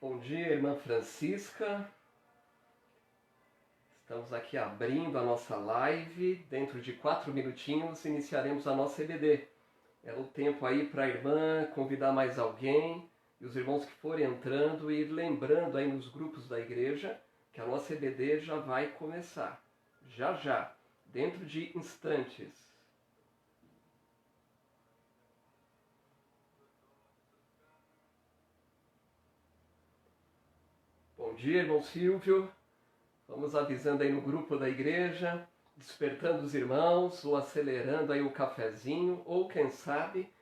Bom dia, irmã Francisca. Estamos aqui abrindo a nossa live. Dentro de 4 minutinhos iniciaremos a nossa EBD. É o tempo aí para a irmã convidar mais alguém e os irmãos que forem entrando e ir lembrando aí nos grupos da igreja que a nossa EBD já vai começar. Já, dentro de instantes. Bom dia, irmão Silvio. Vamos avisando aí no grupo da igreja, despertando os irmãos, ou acelerando aí o cafezinho, ou quem sabe,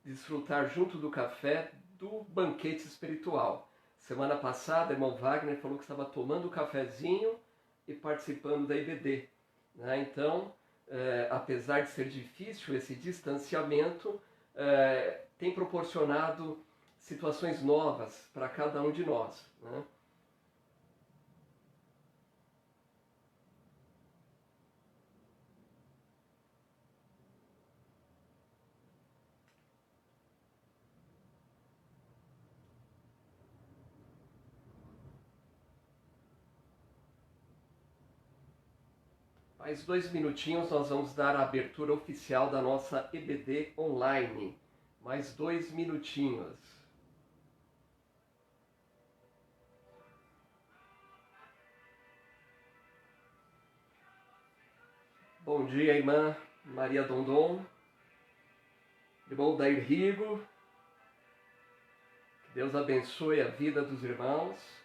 desfrutar junto do café do banquete espiritual. Semana passada, irmão Wagner falou que estava tomando o cafezinho e participando da IBD. Então, apesar de ser difícil esse distanciamento, tem proporcionado situações novas para cada um de nós, né? Mais 2 minutinhos nós vamos dar a abertura oficial da nossa EBD online. Mais 2 minutinhos. Bom dia, irmã Maria Dondon, irmão Dair Rigo. Que Deus abençoe a vida dos irmãos.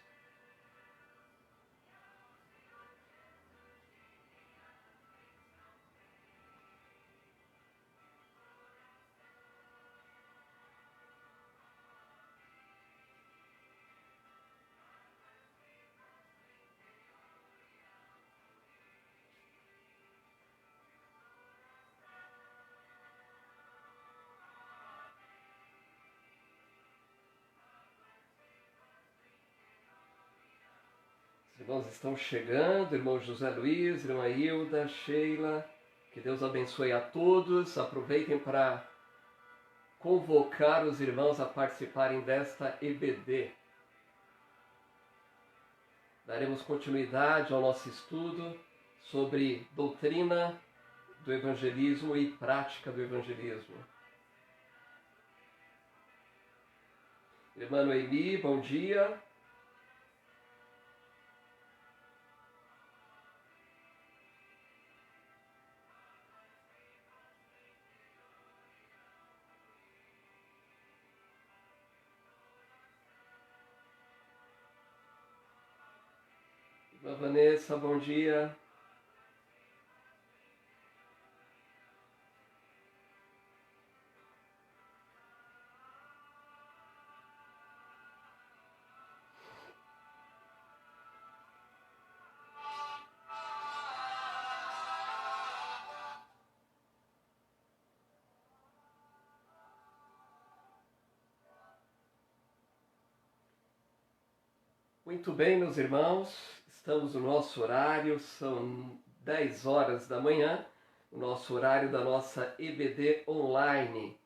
Os irmãos estão chegando, irmão José Luiz, irmã Hilda, Sheila. Que Deus abençoe a todos. Aproveitem para convocar os irmãos a participarem desta EBD. Daremos continuidade ao nosso estudo sobre doutrina do evangelismo e prática do evangelismo. Irmã Noemi, bom dia. Irmã Vanessa, bom dia. Muito bem, meus irmãos, estamos no nosso horário, são 10 horas da manhã, o nosso horário da nossa EBD online.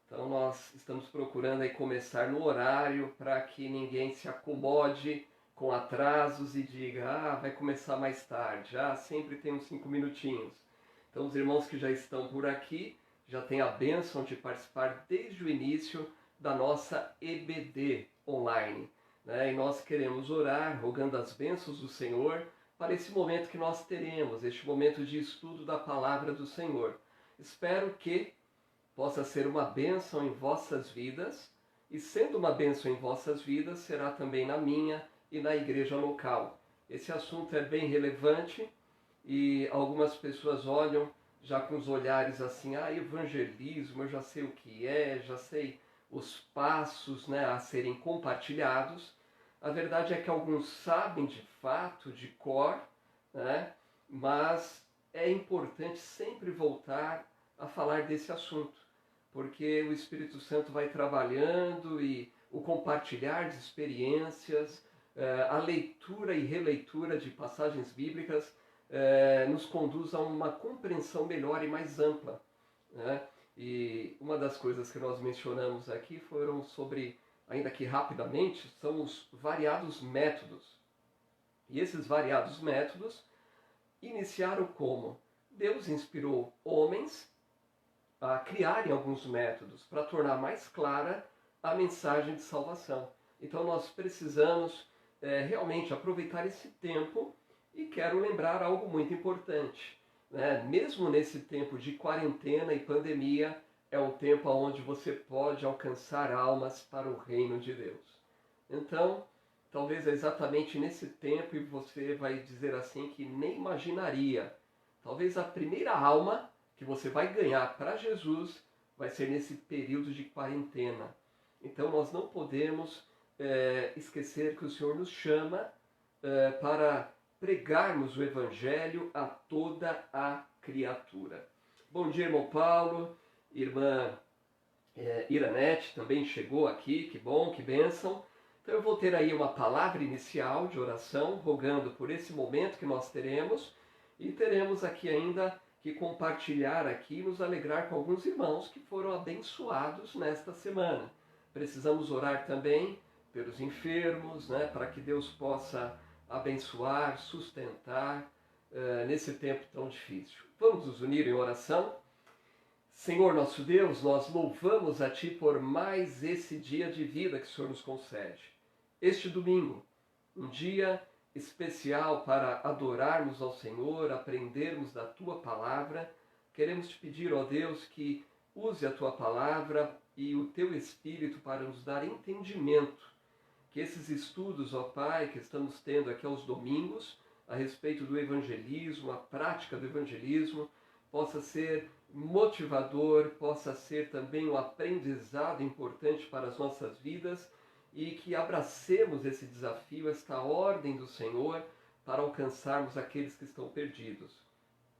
Então nós estamos procurando aí começar no horário para que ninguém se acomode com atrasos e diga, vai começar mais tarde, sempre tem uns 5 minutinhos. Então os irmãos que já estão por aqui já têm a bênção de participar desde o início da nossa EBD online. E nós queremos orar, rogando as bênçãos do Senhor para esse momento que nós teremos, este momento de estudo da palavra do Senhor. Espero que possa ser uma bênção em vossas vidas, e sendo uma bênção em vossas vidas, será também na minha e na igreja local. Esse assunto é bem relevante e algumas pessoas olham já com os olhares assim, evangelismo, eu já sei o que é, já sei os passos a serem compartilhados. A verdade é que alguns sabem de fato, de cor, mas é importante sempre voltar a falar desse assunto, porque o Espírito Santo vai trabalhando e o compartilhar de experiências, a leitura e releitura de passagens bíblicas nos conduz a uma compreensão melhor e mais ampla. E uma das coisas que nós mencionamos aqui foram sobre ainda que rapidamente, são os variados métodos. E esses variados métodos iniciaram como? Deus inspirou homens a criarem alguns métodos para tornar mais clara a mensagem de salvação. Então nós precisamos realmente aproveitar esse tempo e quero lembrar algo muito importante. Né? Mesmo nesse tempo de quarentena e pandemia, é um tempo onde você pode alcançar almas para o reino de Deus. Então, talvez é exatamente nesse tempo e você vai dizer assim que nem imaginaria. Talvez a primeira alma que você vai ganhar para Jesus vai ser nesse período de quarentena. Então nós não podemos esquecer que o Senhor nos chama para pregarmos o Evangelho a toda a criatura. Bom dia, irmão Paulo, irmã Iranete também chegou aqui, que bom, que bênção. Então eu vou ter aí uma palavra inicial de oração, rogando por esse momento que nós teremos, e teremos aqui ainda que compartilhar aqui, nos alegrar com alguns irmãos que foram abençoados nesta semana. Precisamos orar também pelos enfermos, né, para que Deus possa abençoar, sustentar nesse tempo tão difícil. Vamos nos unir em oração? Senhor nosso Deus, nós louvamos a Ti por mais esse dia de vida que o Senhor nos concede. Este domingo, um dia especial para adorarmos ao Senhor, aprendermos da Tua Palavra. Queremos Te pedir, ó Deus, que use a Tua Palavra e o Teu Espírito para nos dar entendimento. Que esses estudos, ó Pai, que estamos tendo aqui aos domingos, a respeito do evangelismo, a prática do evangelismo, possa ser motivador, possa ser também um aprendizado importante para as nossas vidas e que abracemos esse desafio, esta ordem do Senhor para alcançarmos aqueles que estão perdidos.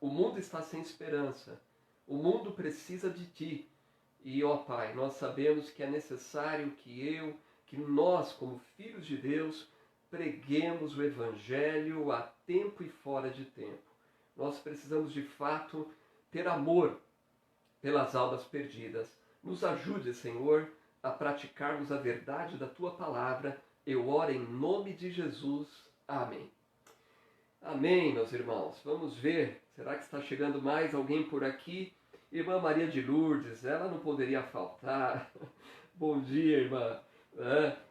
O mundo está sem esperança, o mundo precisa de Ti e, ó Pai, nós sabemos que é necessário que nós, como filhos de Deus, preguemos o Evangelho a tempo e fora de tempo. Nós precisamos de fato ter amor pelas almas perdidas. Nos ajude, Senhor, a praticarmos a verdade da Tua Palavra. Eu oro em nome de Jesus. Amém. Amém, meus irmãos. Vamos ver. Será que está chegando mais alguém por aqui? Irmã Maria de Lourdes, ela não poderia faltar. Bom dia, irmã.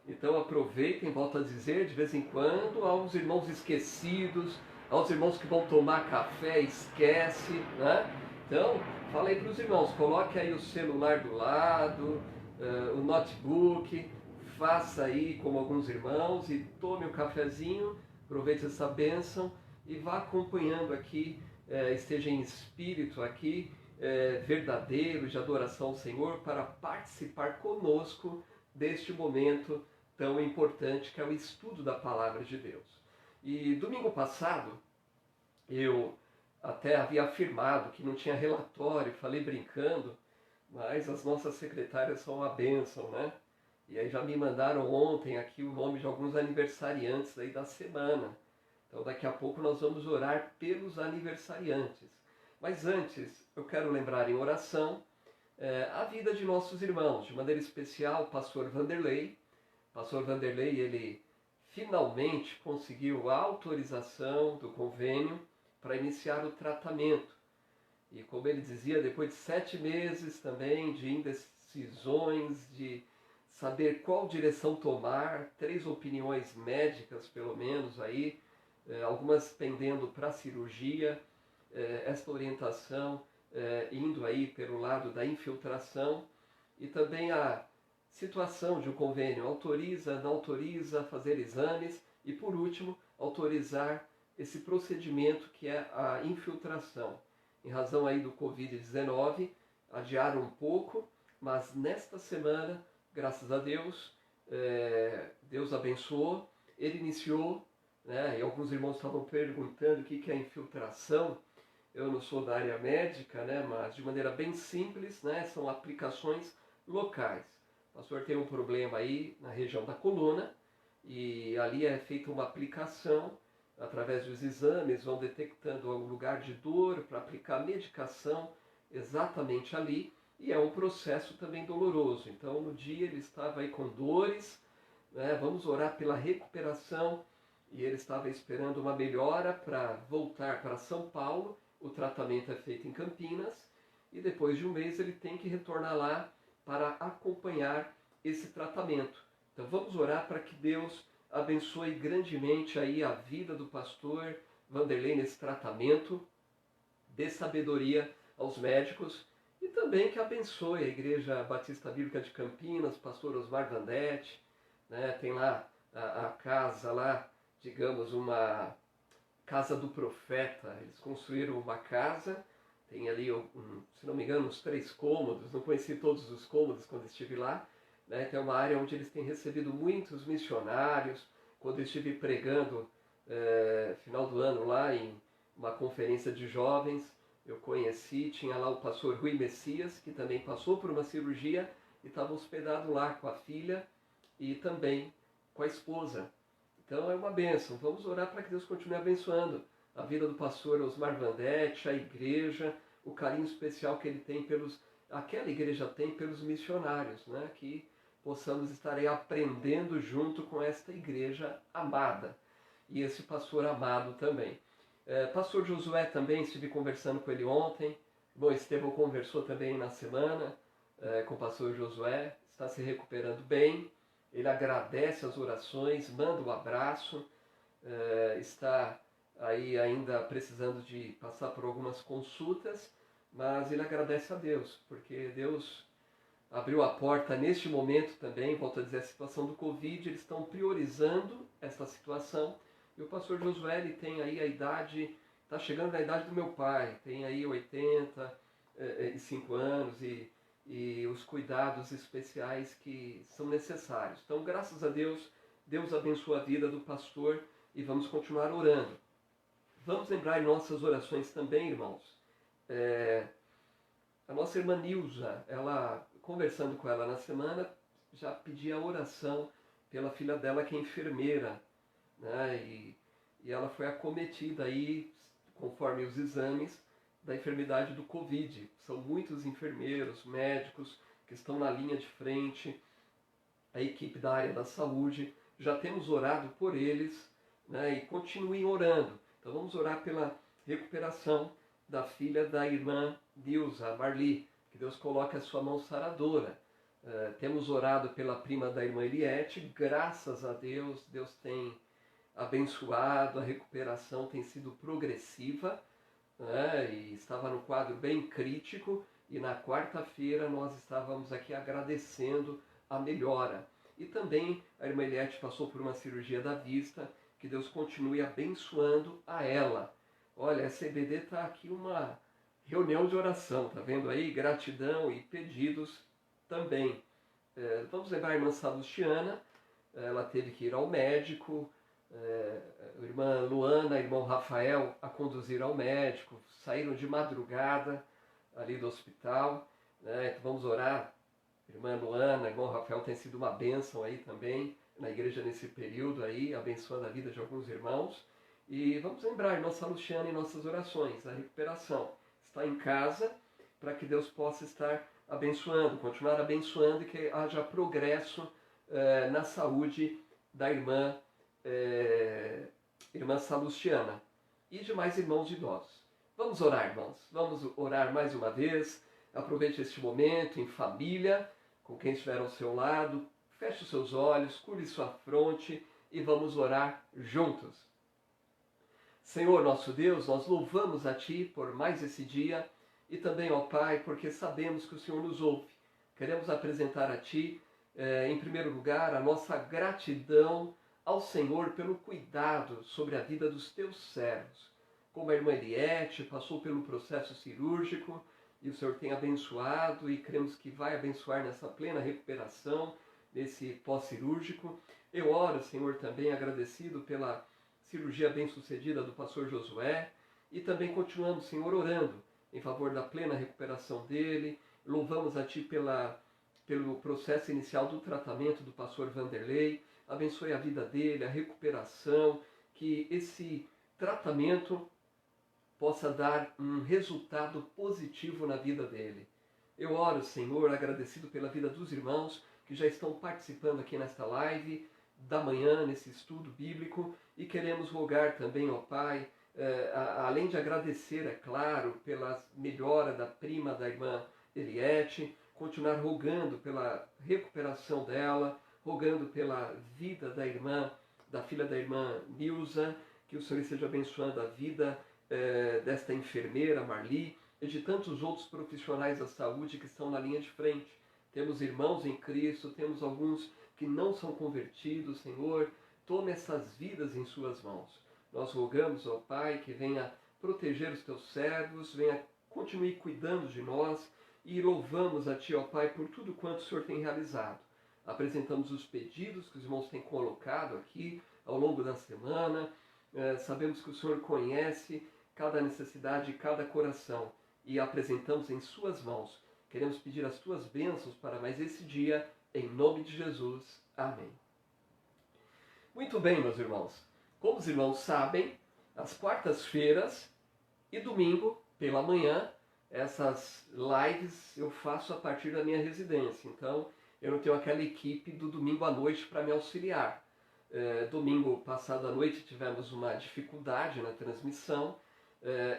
Então aproveitem, volto a dizer, de vez em quando, aos irmãos esquecidos, aos irmãos que vão tomar café, esquece, né? Então, fala aí para os irmãos, coloque aí o celular do lado, o notebook, faça aí como alguns irmãos e tome o cafezinho, aproveite essa bênção e vá acompanhando aqui, esteja em espírito aqui, verdadeiro de adoração ao Senhor, para participar conosco deste momento tão importante que é o estudo da Palavra de Deus. E domingo passado, eu até havia afirmado que não tinha relatório, falei brincando, mas as nossas secretárias são uma bênção, né? E aí já me mandaram ontem aqui o nome de alguns aniversariantes aí da semana. Então daqui a pouco nós vamos orar pelos aniversariantes. Mas antes, eu quero lembrar em oração a vida de nossos irmãos, de maneira especial o pastor Vanderlei. O pastor Vanderlei, ele finalmente conseguiu a autorização do convênio para iniciar o tratamento. E como ele dizia, depois de 7 meses também de indecisões, de saber qual direção tomar, 3 opiniões médicas pelo menos aí, algumas pendendo para a cirurgia, esta orientação indo aí pelo lado da infiltração e também a situação de um convênio, autoriza, não autoriza, fazer exames e por último, autorizar esse procedimento que é a infiltração. Em razão aí do Covid-19, adiaram um pouco, mas nesta semana, graças a Deus, Deus abençoou, ele iniciou, né, e alguns irmãos estavam perguntando o que é a infiltração. Eu não sou da área médica, né, mas de maneira bem simples, né, são aplicações locais. O pastor tem um problema aí na região da coluna e ali é feita uma aplicação através dos exames, vão detectando o lugar de dor para aplicar medicação exatamente ali e é um processo também doloroso. Então, no dia ele estava aí com dores, né? Vamos orar pela recuperação, e ele estava esperando uma melhora para voltar para São Paulo. O tratamento é feito em Campinas, e depois de um mês ele tem que retornar lá para acompanhar esse tratamento. Então vamos orar para que Deus abençoe grandemente aí a vida do pastor Vanderlei nesse tratamento, dê sabedoria aos médicos e também que abençoe a Igreja Batista Bíblica de Campinas, pastor Osmar Vandetti, né? Tem lá a casa lá, digamos, uma casa do profeta. Eles construíram uma casa, tem ali, se não me engano, uns 3 cômodos, não conheci todos os cômodos quando estive lá, né? Tem uma área onde eles têm recebido muitos missionários. Quando eu estive pregando final do ano lá em uma conferência de jovens, eu conheci, tinha lá o pastor Rui Messias, que também passou por uma cirurgia e estava hospedado lá com a filha e também com a esposa. Então é uma bênção. Vamos orar para que Deus continue abençoando a vida do pastor Osmar Vandetti, a igreja, o carinho especial que ele tem aquela igreja tem pelos missionários, né? Que possamos estar aí aprendendo junto com esta igreja amada e esse pastor amado também. Pastor Josué também, estive conversando com ele ontem. Bom, Estevão conversou também na semana com o pastor Josué, está se recuperando bem. Ele agradece as orações, manda um abraço, está aí ainda precisando de passar por algumas consultas, mas ele agradece a Deus, porque Deus abriu a porta neste momento também. Volto a dizer, a situação do Covid, eles estão priorizando essa situação. E o pastor Josué, ele tem aí a idade, está chegando na idade do meu pai, tem aí 85 anos e os cuidados especiais que são necessários. Então, graças a Deus, Deus abençoa a vida do pastor e vamos continuar orando. Vamos lembrar em nossas orações também, irmãos, a nossa irmã Nilza, ela, conversando com ela na semana, já pedia oração pela filha dela, que é enfermeira, né? E ela foi acometida aí, conforme os exames, da enfermidade do Covid. São muitos enfermeiros, médicos que estão na linha de frente, a equipe da área da saúde. Já temos orado por eles, né? E continuem orando. Então vamos orar pela recuperação da filha da irmã Dilza, Marli, que Deus coloque a sua mão saradora. Temos orado pela prima da irmã Eliette, graças a Deus, Deus tem abençoado, a recuperação tem sido progressiva, né? E estava no quadro bem crítico, e na quarta-feira nós estávamos aqui agradecendo a melhora. E também a irmã Eliette passou por uma cirurgia da vista, que Deus continue abençoando a ela. Olha, a CBD está aqui uma reunião de oração, tá vendo aí? Gratidão e pedidos também. Vamos lembrar a irmã Salustiana, ela teve que ir ao médico, a irmã Luana, irmão Rafael a conduzir ao médico, saíram de madrugada ali do hospital, né? Então vamos orar. Irmã Luana, irmão Rafael tem sido uma bênção aí também na igreja nesse período aí, abençoando a vida de alguns irmãos. E vamos lembrar nossa Luciana em nossas orações, a recuperação. Está em casa para que Deus possa estar abençoando, continuar abençoando e que haja progresso na saúde da irmã Salustiana e demais irmãos idosos. Vamos orar, irmãos. Vamos orar mais uma vez. Aproveite este momento em família, com quem estiver ao seu lado. Feche os seus olhos, curve sua fronte e vamos orar juntos. Senhor nosso Deus, nós louvamos a Ti por mais esse dia e também, ó Pai, porque sabemos que o Senhor nos ouve. Queremos apresentar a Ti, em primeiro lugar, a nossa gratidão ao Senhor pelo cuidado sobre a vida dos Teus servos. Como a irmã Eliette passou pelo processo cirúrgico e o Senhor tem abençoado e cremos que vai abençoar nessa plena recuperação, nesse pós-cirúrgico. Eu oro, Senhor, também agradecido pela cirurgia bem-sucedida do pastor Josué e também continuamos, Senhor, orando em favor da plena recuperação dele. Louvamos a Ti pelo processo inicial do tratamento do pastor Vanderlei. Abençoe a vida dele, a recuperação, que esse tratamento possa dar um resultado positivo na vida dele. Eu oro, Senhor, agradecido pela vida dos irmãos que já estão participando aqui nesta live da manhã, nesse estudo bíblico, e queremos rogar também, ó Pai, além de agradecer, é claro, pela melhora da prima da irmã Eliette, continuar rogando pela recuperação dela, rogando pela vida da irmã, da filha da irmã Nilza, que o Senhor esteja abençoando a vida desta enfermeira Marli e de tantos outros profissionais da saúde que estão na linha de frente. Temos irmãos em Cristo, temos alguns que não são convertidos, Senhor, tome essas vidas em suas mãos. Nós rogamos, ó Pai, que venha proteger os teus servos, venha continue cuidando de nós e louvamos a Ti, ó Pai, por tudo quanto o Senhor tem realizado. Apresentamos os pedidos que os irmãos têm colocado aqui ao longo da semana. Sabemos que o Senhor conhece cada necessidade de cada coração e apresentamos em suas mãos. Queremos pedir as tuas bênçãos para mais esse dia, em nome de Jesus. Amém. Muito bem, meus irmãos. Como os irmãos sabem, às quartas-feiras e domingo, pela manhã, essas lives eu faço a partir da minha residência. Então, eu não tenho aquela equipe do domingo à noite para me auxiliar. Domingo passado à noite tivemos uma dificuldade na transmissão.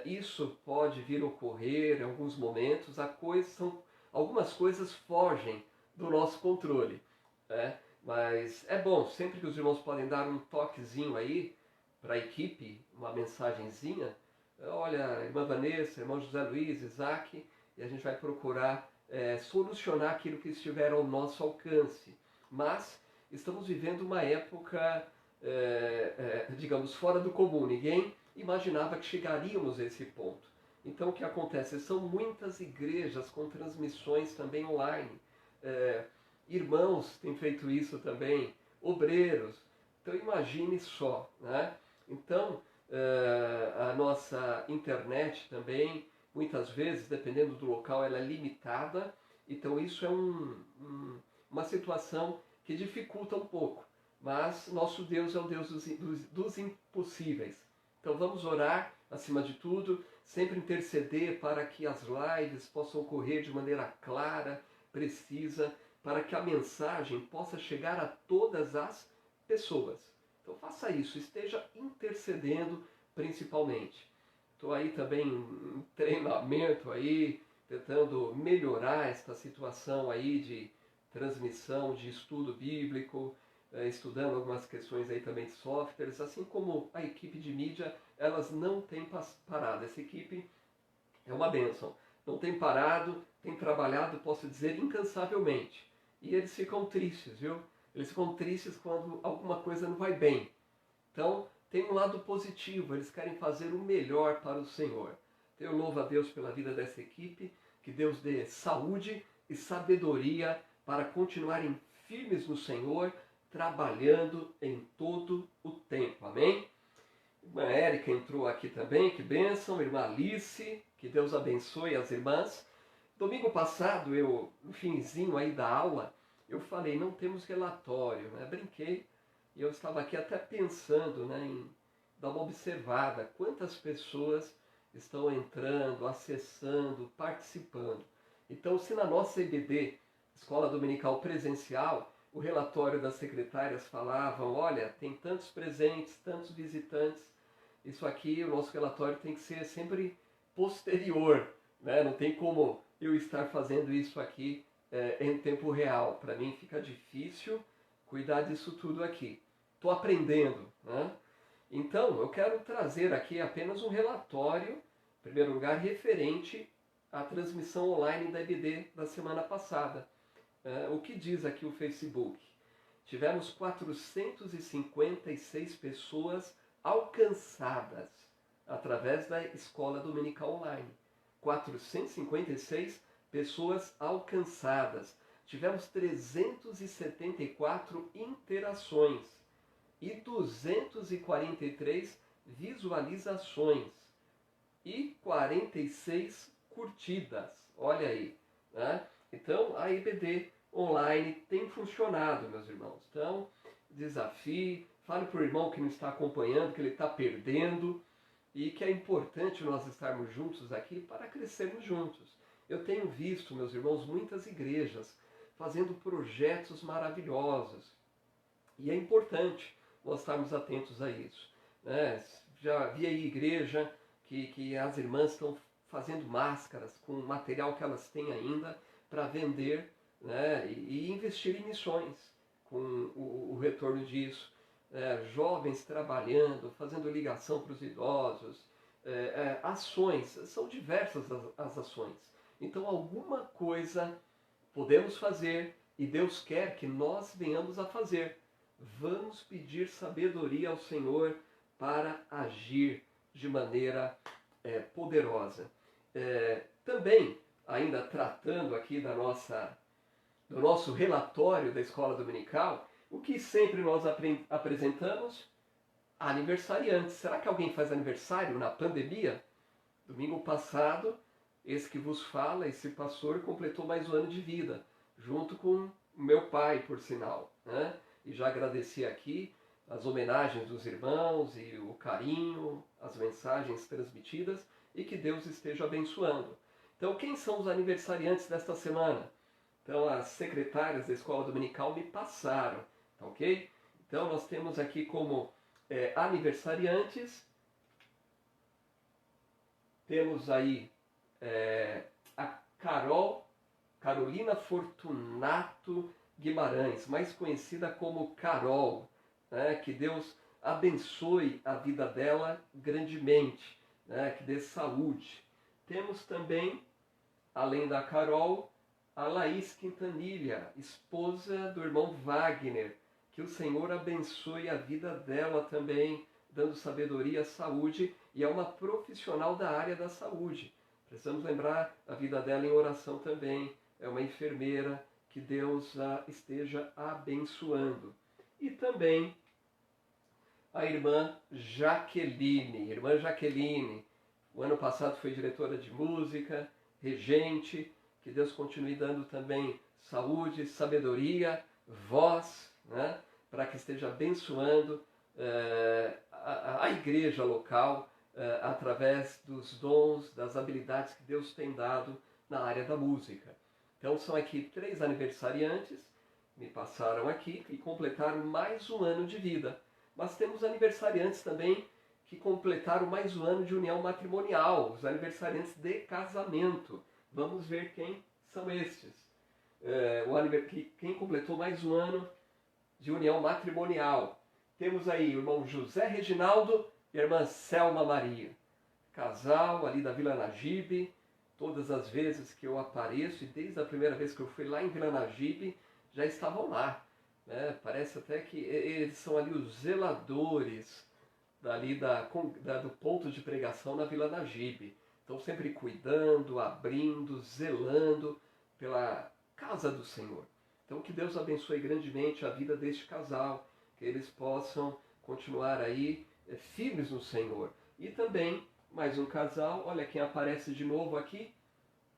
Isso pode vir a ocorrer em alguns momentos. Algumas coisas fogem do nosso controle. Mas é bom, sempre que os irmãos podem dar um toquezinho aí para a equipe, uma mensagenzinha. Olha, irmã Vanessa, irmão José Luiz, Isaac, e a gente vai procurar solucionar aquilo que estiver ao nosso alcance. Mas estamos vivendo uma época, digamos, fora do comum. Ninguém imaginava que chegaríamos a esse ponto. Então o que acontece? São muitas igrejas com transmissões também online. Irmãos têm feito isso também, obreiros. Então imagine só, né? Então a nossa internet também, muitas vezes, dependendo do local, ela é limitada. Então isso é uma situação que dificulta um pouco. Mas nosso Deus é o Deus dos impossíveis. Então vamos orar, acima de tudo, sempre interceder para que as lives possam ocorrer de maneira clara, precisa, para que a mensagem possa chegar a todas as pessoas. Então faça isso, esteja intercedendo principalmente. Estou aí também em treinamento aí, tentando melhorar esta situação aí de transmissão, de estudo bíblico, estudando algumas questões aí também de softwares, assim como a equipe de mídia, elas não têm parado. Essa equipe é uma bênção. Não tem parado, tem trabalhado, posso dizer, incansavelmente. E eles ficam tristes, viu? Eles ficam tristes quando alguma coisa não vai bem. Então, tem um lado positivo, eles querem fazer o melhor para o Senhor. Eu louvo a Deus pela vida dessa equipe, que Deus dê saúde e sabedoria para continuarem firmes no Senhor, trabalhando em todo o tempo. Amém? Irmã Érica entrou aqui também, que bênção. Irmã Alice, que Deus abençoe as irmãs. Domingo passado, no finzinho aí da aula, eu falei, não temos relatório, né? Brinquei, e eu estava aqui até pensando, né, em dar uma observada. Quantas pessoas estão entrando, acessando, participando. Então, se na nossa EBD, Escola Dominical Presencial, o relatório das secretárias falavam, olha, tem tantos presentes, tantos visitantes, isso aqui, o nosso relatório tem que ser sempre posterior, né? Não tem como eu estar fazendo isso aqui em tempo real. Para mim fica difícil cuidar disso tudo aqui. Estou aprendendo, né? Então, eu quero trazer aqui apenas um relatório, em primeiro lugar, referente à transmissão online da EBD da semana passada. O que diz aqui o Facebook? Tivemos 456 pessoas alcançadas através da Escola Dominical Online. 456 pessoas alcançadas. Tivemos 374 interações e 243 visualizações e 46 curtidas. Olha aí, né? Então a EBD online tem funcionado, meus irmãos. Então, desafie, fale para o irmão que não está acompanhando, que ele está perdendo, e que é importante nós estarmos juntos aqui para crescermos juntos. Eu tenho visto, meus irmãos, muitas igrejas fazendo projetos maravilhosos. E é importante nós estarmos atentos a isso, né? Já vi aí igreja que as irmãs estão fazendo máscaras com material que elas têm ainda para vender, né? E investir em missões com o retorno disso. Jovens trabalhando, fazendo ligação para os idosos, ações, são diversas as ações. Então alguma coisa podemos fazer e Deus quer que nós venhamos a fazer. Vamos pedir sabedoria ao Senhor para agir de maneira poderosa. Também, ainda tratando aqui do nosso relatório da escola dominical, o que sempre nós apresentamos? Aniversariantes. Será que alguém faz aniversário na pandemia? Domingo passado, esse que vos fala, esse pastor, completou mais um ano de vida, junto com meu pai, por sinal, né? E já agradeci aqui as homenagens dos irmãos e o carinho, as mensagens transmitidas, e que Deus esteja abençoando. Então, quem são os aniversariantes desta semana? Então, as secretárias da escola dominical me passaram, tá ok? Então, nós temos aqui como aniversariantes, temos aí a Carolina Fortunato Guimarães, mais conhecida como Carol, né? Que Deus abençoe a vida dela grandemente, né? Que dê saúde. Temos também, além da Carol, a Laís Quintanilha, esposa do irmão Wagner. Que o Senhor abençoe a vida dela também, dando sabedoria, saúde, e é uma profissional da área da saúde. Precisamos lembrar a vida dela em oração também. É uma enfermeira, que Deus a esteja abençoando. E também a irmã Jaqueline. Irmã Jaqueline, o ano passado foi diretora de música, regente. Que Deus continue dando também saúde, sabedoria, voz, né? Para que esteja abençoando a igreja local através dos dons, das habilidades que Deus tem dado na área da música. Então são aqui 3 aniversariantes, me passaram aqui, e completaram mais um ano de vida. Mas temos aniversariantes também que completaram mais um ano de união matrimonial, os aniversariantes de casamento. Vamos ver quem são estes. Quem completou mais um ano de união matrimonial. Temos aí o irmão José Reginaldo e a irmã Selma Maria. Casal ali da Vila Nagibe. Todas as vezes que eu apareço, e desde a primeira vez que eu fui lá em Vila Nagibe, já estavam lá. Né? Parece até que eles são ali os zeladores do ponto de pregação na Vila Nagibe. Estão sempre cuidando, abrindo, zelando pela casa do Senhor. Então que Deus abençoe grandemente a vida deste casal, que eles possam continuar aí firmes no Senhor. E também mais um casal, olha quem aparece de novo aqui,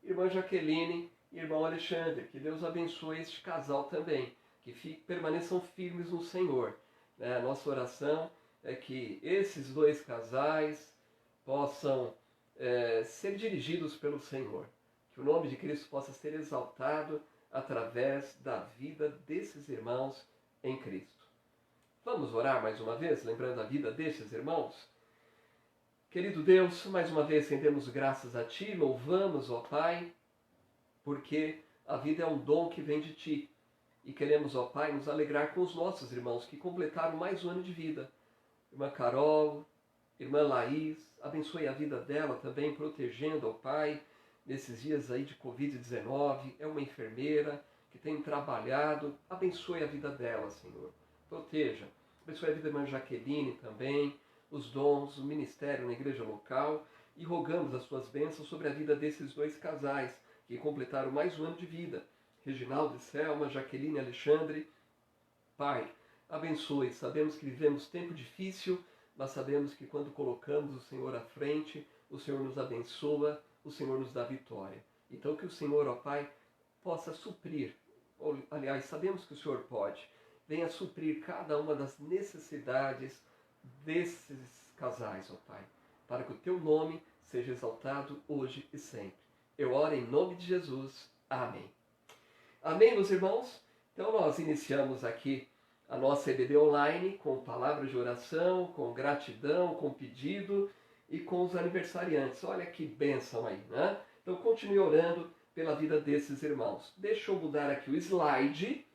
irmã Jaqueline e irmão Alexandre. Que Deus abençoe este casal também, que permaneçam firmes no Senhor. A nossa oração é que esses 2 casais possam ser dirigidos pelo Senhor. Que o nome de Cristo possa ser exaltado através da vida desses irmãos em Cristo. Vamos orar mais uma vez, lembrando a vida destes irmãos? Querido Deus, mais uma vez rendemos graças a Ti, louvamos, ó Pai, porque a vida é um dom que vem de Ti. E queremos, ó Pai, nos alegrar com os nossos irmãos que completaram mais um ano de vida. Irmã Carol, irmã Laís, abençoe a vida dela também, protegendo, ó Pai, nesses dias aí de Covid-19. É uma enfermeira que tem trabalhado. Abençoe a vida dela, Senhor. Proteja. Abençoe a vida da irmã Jaqueline também, os dons, o ministério na igreja local, e rogamos as suas bênçãos sobre a vida desses 2 casais que completaram mais um ano de vida. Reginaldo e Selma, Jaqueline e Alexandre. Pai, abençoe. Sabemos que vivemos tempo difícil, mas sabemos que quando colocamos o Senhor à frente, o Senhor nos abençoa, o Senhor nos dá vitória. Então que o Senhor, ó Pai, possa suprir, aliás, sabemos que o Senhor pode, venha suprir cada uma das necessidades desses casais, ó Pai, para que o Teu nome seja exaltado hoje e sempre. Eu oro em nome de Jesus. Amém. Amém, meus irmãos? Então nós iniciamos aqui a nossa EBD online com palavras de oração, com gratidão, com pedido e com os aniversariantes. Olha que bênção aí, né? Então continue orando pela vida desses irmãos. Deixa eu mudar aqui o slide.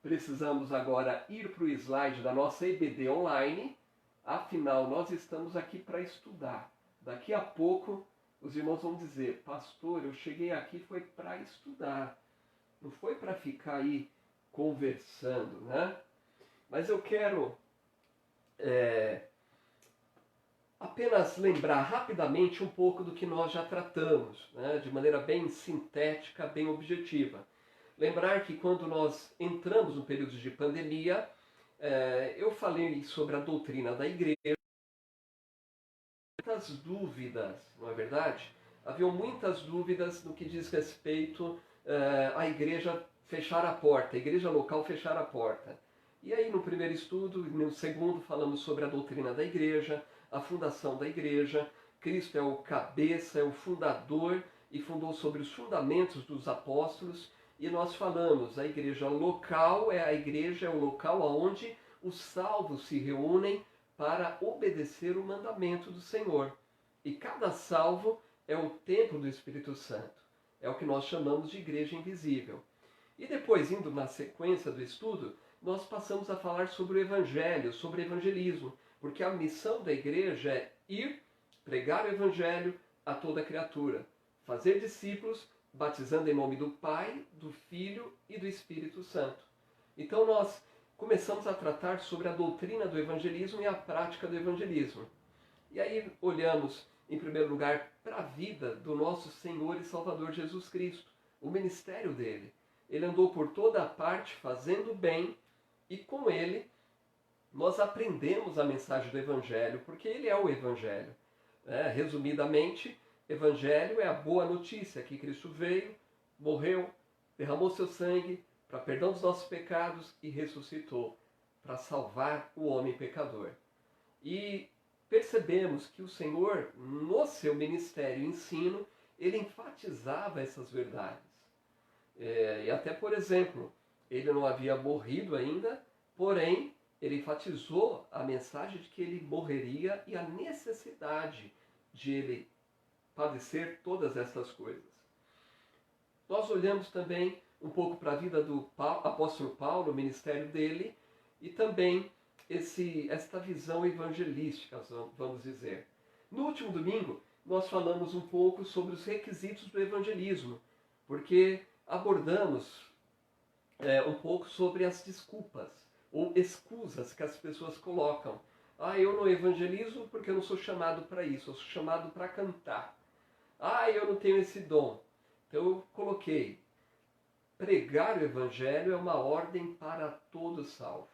Precisamos agora ir para o slide da nossa EBD online. Afinal, nós estamos aqui para estudar. Daqui a pouco os irmãos vão dizer: pastor, eu cheguei aqui foi para estudar. Não foi para ficar aí conversando, né? Mas eu quero apenas lembrar rapidamente um pouco do que nós já tratamos, né? De maneira bem sintética, bem objetiva. Lembrar que quando nós entramos no período de pandemia, eu falei sobre a doutrina da igreja. Muitas dúvidas, não é verdade? Haviam muitas dúvidas no que diz respeito à igreja fechar a porta, a igreja local fechar a porta. E aí no primeiro estudo, no segundo, falamos sobre a doutrina da igreja, a fundação da igreja. Cristo é o cabeça, é o fundador e fundou sobre os fundamentos dos apóstolos. E nós falamos, a igreja local é o local onde os salvos se reúnem para obedecer o mandamento do Senhor. E cada salvo é o templo do Espírito Santo. É o que nós chamamos de igreja invisível. E depois, indo na sequência do estudo, nós passamos a falar sobre o Evangelho, sobre evangelismo, porque a missão da igreja é ir pregar o Evangelho a toda criatura, fazer discípulos, batizando em nome do Pai, do Filho e do Espírito Santo. Então nós começamos a tratar sobre a doutrina do evangelismo e a prática do evangelismo. E aí olhamos, em primeiro lugar, para a vida do nosso Senhor e Salvador Jesus Cristo, o ministério dele. Ele andou por toda a parte fazendo bem e com ele nós aprendemos a mensagem do Evangelho, porque ele é o Evangelho. Resumidamente, Evangelho é a boa notícia que Cristo veio, morreu, derramou seu sangue para perdão dos nossos pecados e ressuscitou para salvar o homem pecador. E percebemos que o Senhor, no seu ministério e ensino, ele enfatizava essas verdades. E até, por exemplo, ele não havia morrido ainda, porém, ele enfatizou a mensagem de que ele morreria e a necessidade de ele padecer todas essas coisas. Nós olhamos também um pouco para a vida do apóstolo Paulo, o ministério dele, e também esta visão evangelística, vamos dizer. No último domingo, nós falamos um pouco sobre os requisitos do evangelismo, porque abordamos um pouco sobre as desculpas ou escusas que as pessoas colocam. Eu não evangelizo porque eu não sou chamado para isso, eu sou chamado para cantar. Eu não tenho esse dom. Então eu coloquei: pregar o Evangelho é uma ordem para todo salvo.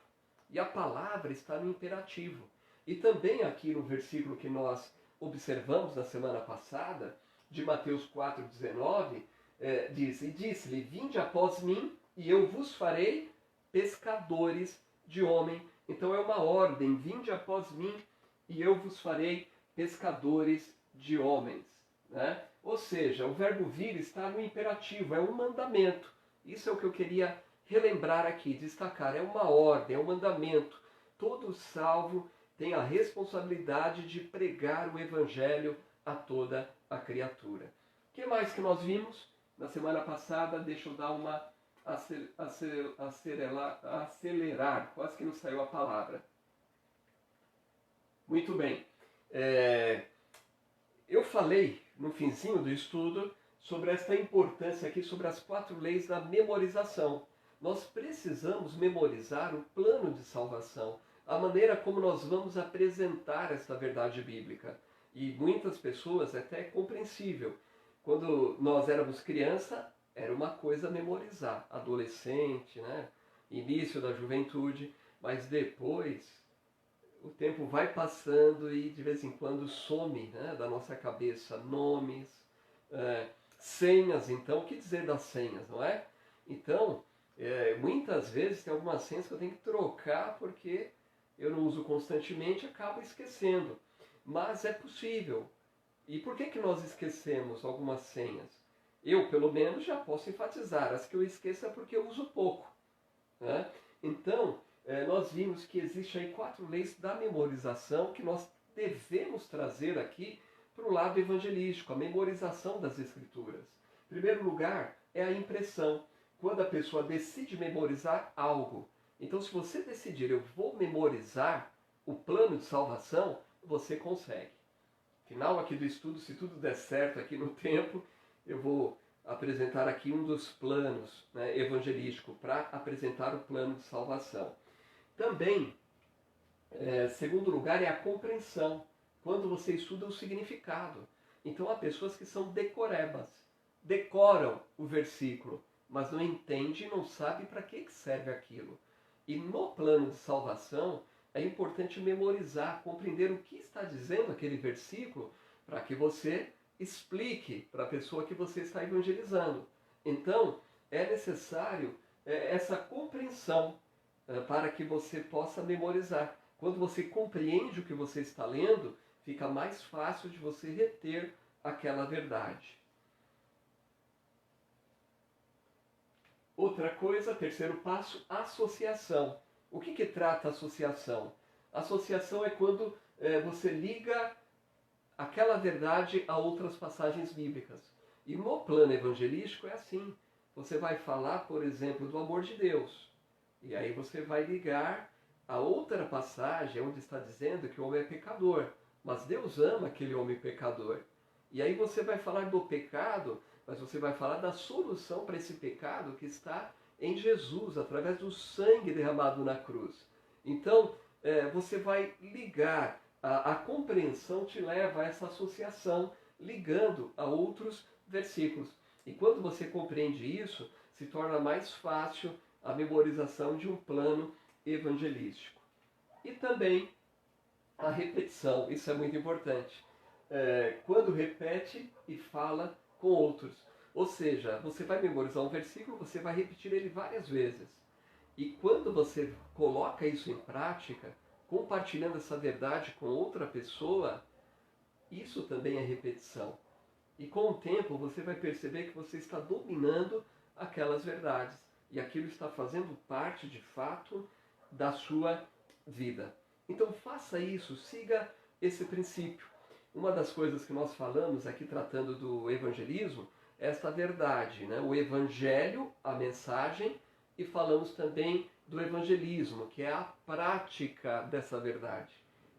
E a palavra está no imperativo. E também aqui no versículo que nós observamos na semana passada, de Mateus 4,19, diz: E disse-lhe: Vinde após mim, e eu vos farei pescadores de homem. Então é uma ordem: vinde após mim, e eu vos farei pescadores de homens. Né? Ou seja, o verbo vir está no imperativo, é um mandamento. Isso é o que eu queria relembrar aqui, destacar. É uma ordem, é um mandamento. Todo salvo tem a responsabilidade de pregar o Evangelho a toda a criatura. O que mais que nós vimos na semana passada? Deixa eu dar uma acelerar. Quase que não saiu a palavra. Muito bem. Eu falei no finzinho do estudo sobre esta importância aqui, sobre as 4 leis da memorização. Nós precisamos memorizar o plano de salvação, a maneira como nós vamos apresentar esta verdade bíblica. E muitas pessoas, até é compreensível, quando nós éramos criança, era uma coisa memorizar, adolescente, né? Início da juventude, mas depois o tempo vai passando e de vez em quando some, né, da nossa cabeça nomes, senhas. Então, o que dizer das senhas, não é? Então, muitas vezes tem algumas senhas que eu tenho que trocar porque eu não uso constantemente e acabo esquecendo. Mas é possível. E por que nós esquecemos algumas senhas? Eu, pelo menos, já posso enfatizar. As que eu esqueço é porque eu uso pouco, né? Então, nós vimos que existe aí 4 leis da memorização que nós devemos trazer aqui para o lado evangelístico, a memorização das Escrituras. Em primeiro lugar, é a impressão. Quando a pessoa decide memorizar algo. Então, se você decidir, eu vou memorizar o plano de salvação, você consegue. Final aqui do estudo, se tudo der certo aqui no tempo, eu vou apresentar aqui um dos planos, né, evangelístico para apresentar o plano de salvação. Também, segundo lugar, é a compreensão. Quando você estuda o significado. Então, há pessoas que são decorebas, decoram o versículo, mas não entende e não sabe para que serve aquilo. E no plano de salvação, é importante memorizar, compreender o que está dizendo aquele versículo, para que você explique para a pessoa que você está evangelizando. Então, é necessário essa compreensão para que você possa memorizar. Quando você compreende o que você está lendo, fica mais fácil de você reter aquela verdade. Outra coisa, terceiro passo, associação. O que trata a associação? Associação é quando você liga aquela verdade a outras passagens bíblicas. E no plano evangelístico é assim. Você vai falar, por exemplo, do amor de Deus. E aí você vai ligar a outra passagem onde está dizendo que o homem é pecador. Mas Deus ama aquele homem pecador. E aí você vai falar do pecado, mas você vai falar da solução para esse pecado que está em Jesus, através do sangue derramado na cruz. Então, você vai ligar, a compreensão te leva a essa associação, ligando a outros versículos. E quando você compreende isso, se torna mais fácil a memorização de um plano evangelístico. E também a repetição, isso é muito importante. Quando repete e fala com outros. Ou seja, você vai memorizar um versículo, você vai repetir ele várias vezes. E quando você coloca isso em prática, compartilhando essa verdade com outra pessoa, isso também é repetição. E com o tempo você vai perceber que você está dominando aquelas verdades. E aquilo está fazendo parte, de fato, da sua vida. Então faça isso, siga esse princípio. Uma das coisas que nós falamos aqui tratando do evangelismo é esta verdade, né? O evangelho, a mensagem, e falamos também do evangelismo, que é a prática dessa verdade.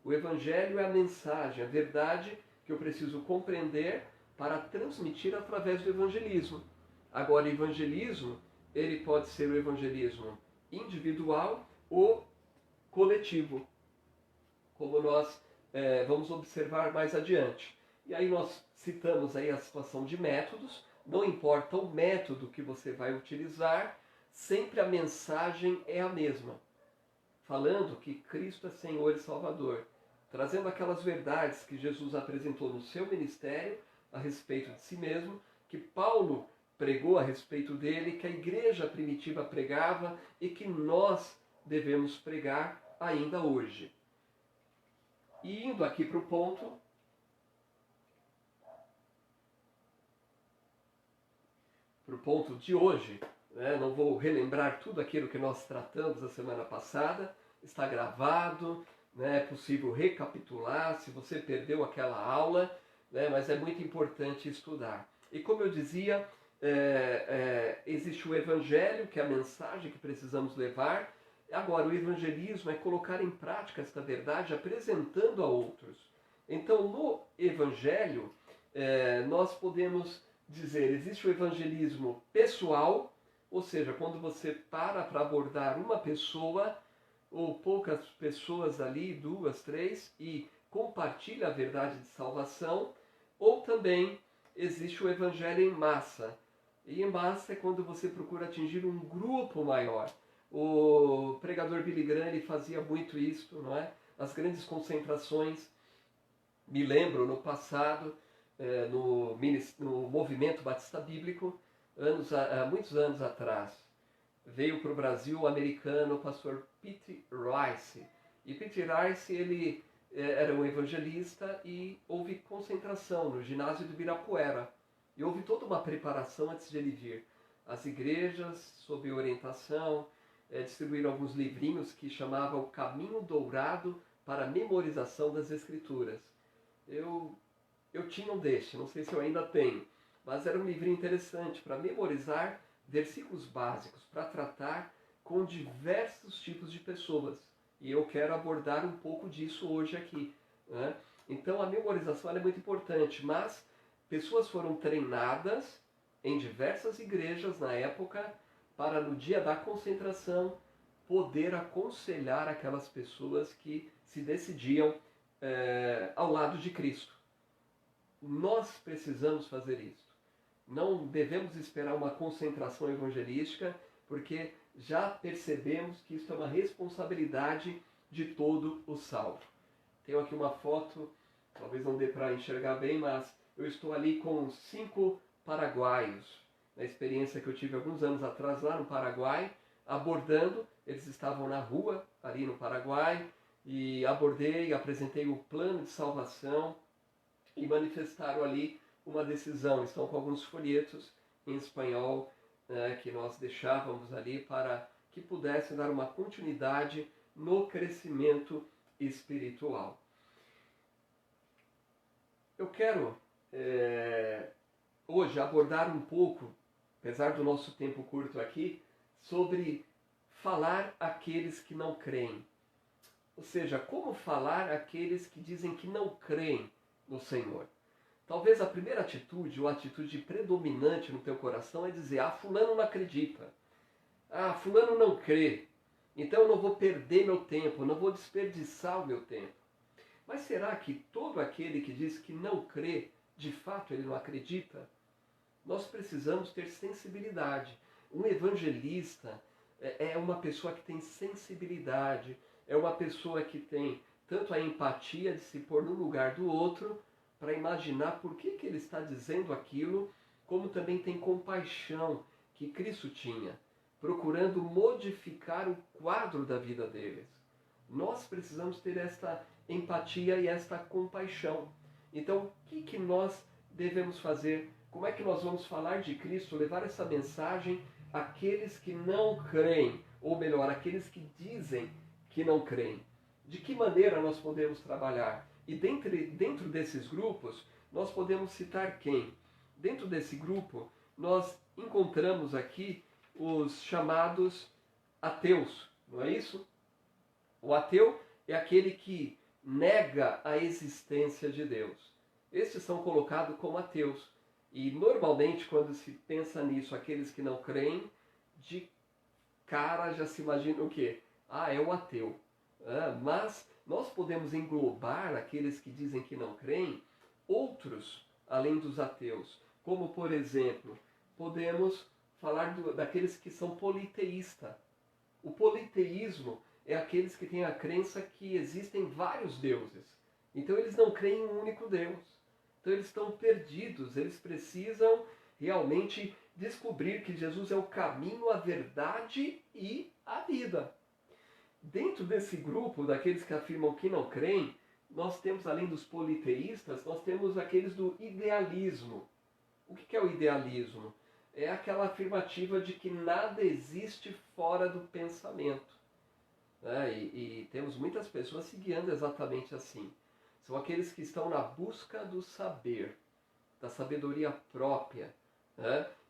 O evangelho é a mensagem, a verdade que eu preciso compreender para transmitir através do evangelismo. Agora, o evangelismo, ele pode ser o evangelismo individual ou coletivo, como nós vamos observar mais adiante. E aí nós citamos aí a situação de métodos, não importa o método que você vai utilizar, sempre a mensagem é a mesma. Falando que Cristo é Senhor e Salvador, trazendo aquelas verdades que Jesus apresentou no seu ministério a respeito de si mesmo, que Paulo pregou a respeito dele, que a igreja primitiva pregava e que nós devemos pregar ainda hoje. E indo aqui para o ponto, de hoje, né? Não vou relembrar tudo aquilo que nós tratamos a semana passada, está gravado, né? É possível recapitular se você perdeu aquela aula, né? Mas é muito importante estudar. E como eu dizia, existe o evangelho, que é a mensagem que precisamos levar. Agora, o evangelismo é colocar em prática esta verdade, apresentando a outros. Então, no evangelho, nós podemos dizer, existe o evangelismo pessoal, ou seja, quando você para abordar uma pessoa, ou poucas pessoas ali, 2, 3, e compartilha a verdade de salvação, ou também existe o evangelho em massa. E em massa é quando você procura atingir um grupo maior. O pregador Billy Graham ele fazia muito isso, não é? As grandes concentrações, me lembro no passado, no movimento batista bíblico, muitos anos atrás, veio para o Brasil o americano o pastor Pete Rice. E Pete Rice ele era um evangelista e houve concentração no ginásio do Ibirapuera. E houve toda uma preparação antes de ele vir. As igrejas, sob orientação, distribuíram alguns livrinhos que chamavam O Caminho Dourado para a Memorização das Escrituras. Eu tinha um deste, não sei se eu ainda tenho, mas era um livrinho interessante para memorizar versículos básicos, para tratar com diversos tipos de pessoas. E eu quero abordar um pouco disso hoje aqui, né? Então a memorização é muito importante, mas pessoas foram treinadas em diversas igrejas na época para no dia da concentração poder aconselhar aquelas pessoas que se decidiam ao lado de Cristo. Nós precisamos fazer isso. Não devemos esperar uma concentração evangelística, porque já percebemos que isso é uma responsabilidade de todo o salvo. Tenho aqui uma foto, talvez não dê para enxergar bem, mas eu estou ali com 5 paraguaios, na experiência que eu tive alguns anos atrás lá no Paraguai, abordando. Eles estavam na rua, ali no Paraguai, e abordei, apresentei o plano de salvação e manifestaram ali uma decisão. Estão com alguns folhetos em espanhol que nós deixávamos ali para que pudessem dar uma continuidade no crescimento espiritual. Eu quero hoje abordar um pouco, apesar do nosso tempo curto aqui, sobre falar àqueles que não creem. Ou seja, como falar àqueles que dizem que não creem no Senhor. Talvez a primeira atitude, ou a atitude predominante no teu coração é dizer: fulano não acredita, fulano não crê, então eu não vou perder meu tempo, não vou desperdiçar o meu tempo. Mas será que todo aquele que diz que não crê, de fato ele não acredita? Nós precisamos ter sensibilidade. Um evangelista é uma pessoa que tem sensibilidade, é uma pessoa que tem tanto a empatia de se pôr no lugar do outro, para imaginar por que ele está dizendo aquilo, como também tem compaixão que Cristo tinha, procurando modificar o quadro da vida deles. Nós precisamos ter esta empatia e esta compaixão. Então, o que nós devemos fazer? Como é que nós vamos falar de Cristo, levar essa mensagem àqueles que não creem, ou melhor, àqueles que dizem que não creem? De que maneira nós podemos trabalhar? E dentro desses grupos, nós podemos citar quem? Dentro desse grupo, nós encontramos aqui os chamados ateus, não é isso? O ateu é aquele que nega a existência de Deus. Estes são colocados como ateus. E normalmente, quando se pensa nisso, aqueles que não creem, de cara já se imagina o quê? É um ateu. Mas nós podemos englobar aqueles que dizem que não creem, outros além dos ateus. Como, por exemplo, podemos falar daqueles que são politeístas. O politeísmo é aqueles que têm a crença que existem vários deuses. Então eles não creem em um único Deus. Então eles estão perdidos, eles precisam realmente descobrir que Jesus é o caminho, a verdade e a vida. Dentro desse grupo, daqueles que afirmam que não creem, nós temos, além dos politeístas, nós temos aqueles do idealismo. O que é o idealismo? É aquela afirmativa de que nada existe fora do pensamento. E temos muitas pessoas se guiando exatamente assim. São aqueles que estão na busca do saber, da sabedoria própria.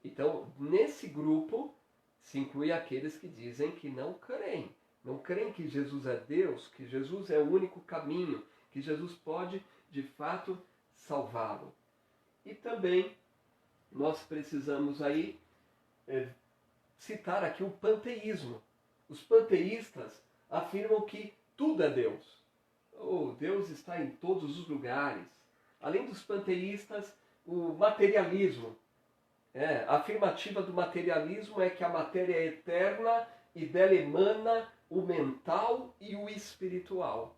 Então, nesse grupo, se inclui aqueles que dizem que não creem. Não creem que Jesus é Deus, que Jesus é o único caminho, que Jesus pode, de fato, salvá-lo. E também nós precisamos aí citar aqui o panteísmo. Os panteístas afirmam que tudo é Deus. Deus está em todos os lugares. Além dos panteístas, o materialismo. A afirmativa do materialismo é que a matéria é eterna e dela emana o mental e o espiritual.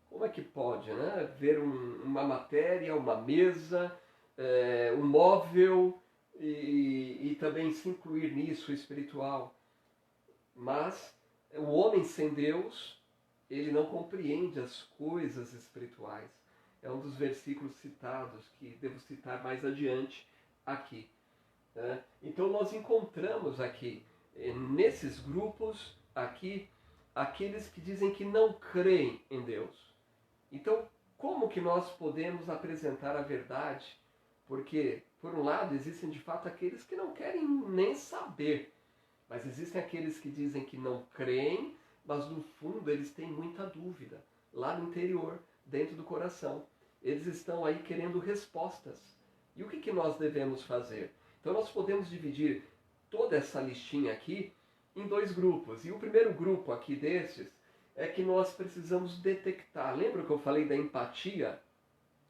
Como é que pode, ver uma matéria, uma mesa, um móvel e também se incluir nisso o espiritual? Mas o homem sem Deus, ele não compreende as coisas espirituais. É um dos versículos citados, que devo citar mais adiante, aqui. Né? Então nós encontramos aqui, nesses grupos aqui, aqueles que dizem que não creem em Deus. Então, como que nós podemos apresentar a verdade? Porque, por um lado, existem de fato aqueles que não querem nem saber, mas existem aqueles que dizem que não creem, mas no fundo eles têm muita dúvida, lá no interior, dentro do coração. Eles estão aí querendo respostas. E o que nós devemos fazer? Então nós podemos dividir toda essa listinha aqui em dois grupos. E o primeiro grupo aqui desses é que nós precisamos detectar. Lembra que eu falei da empatia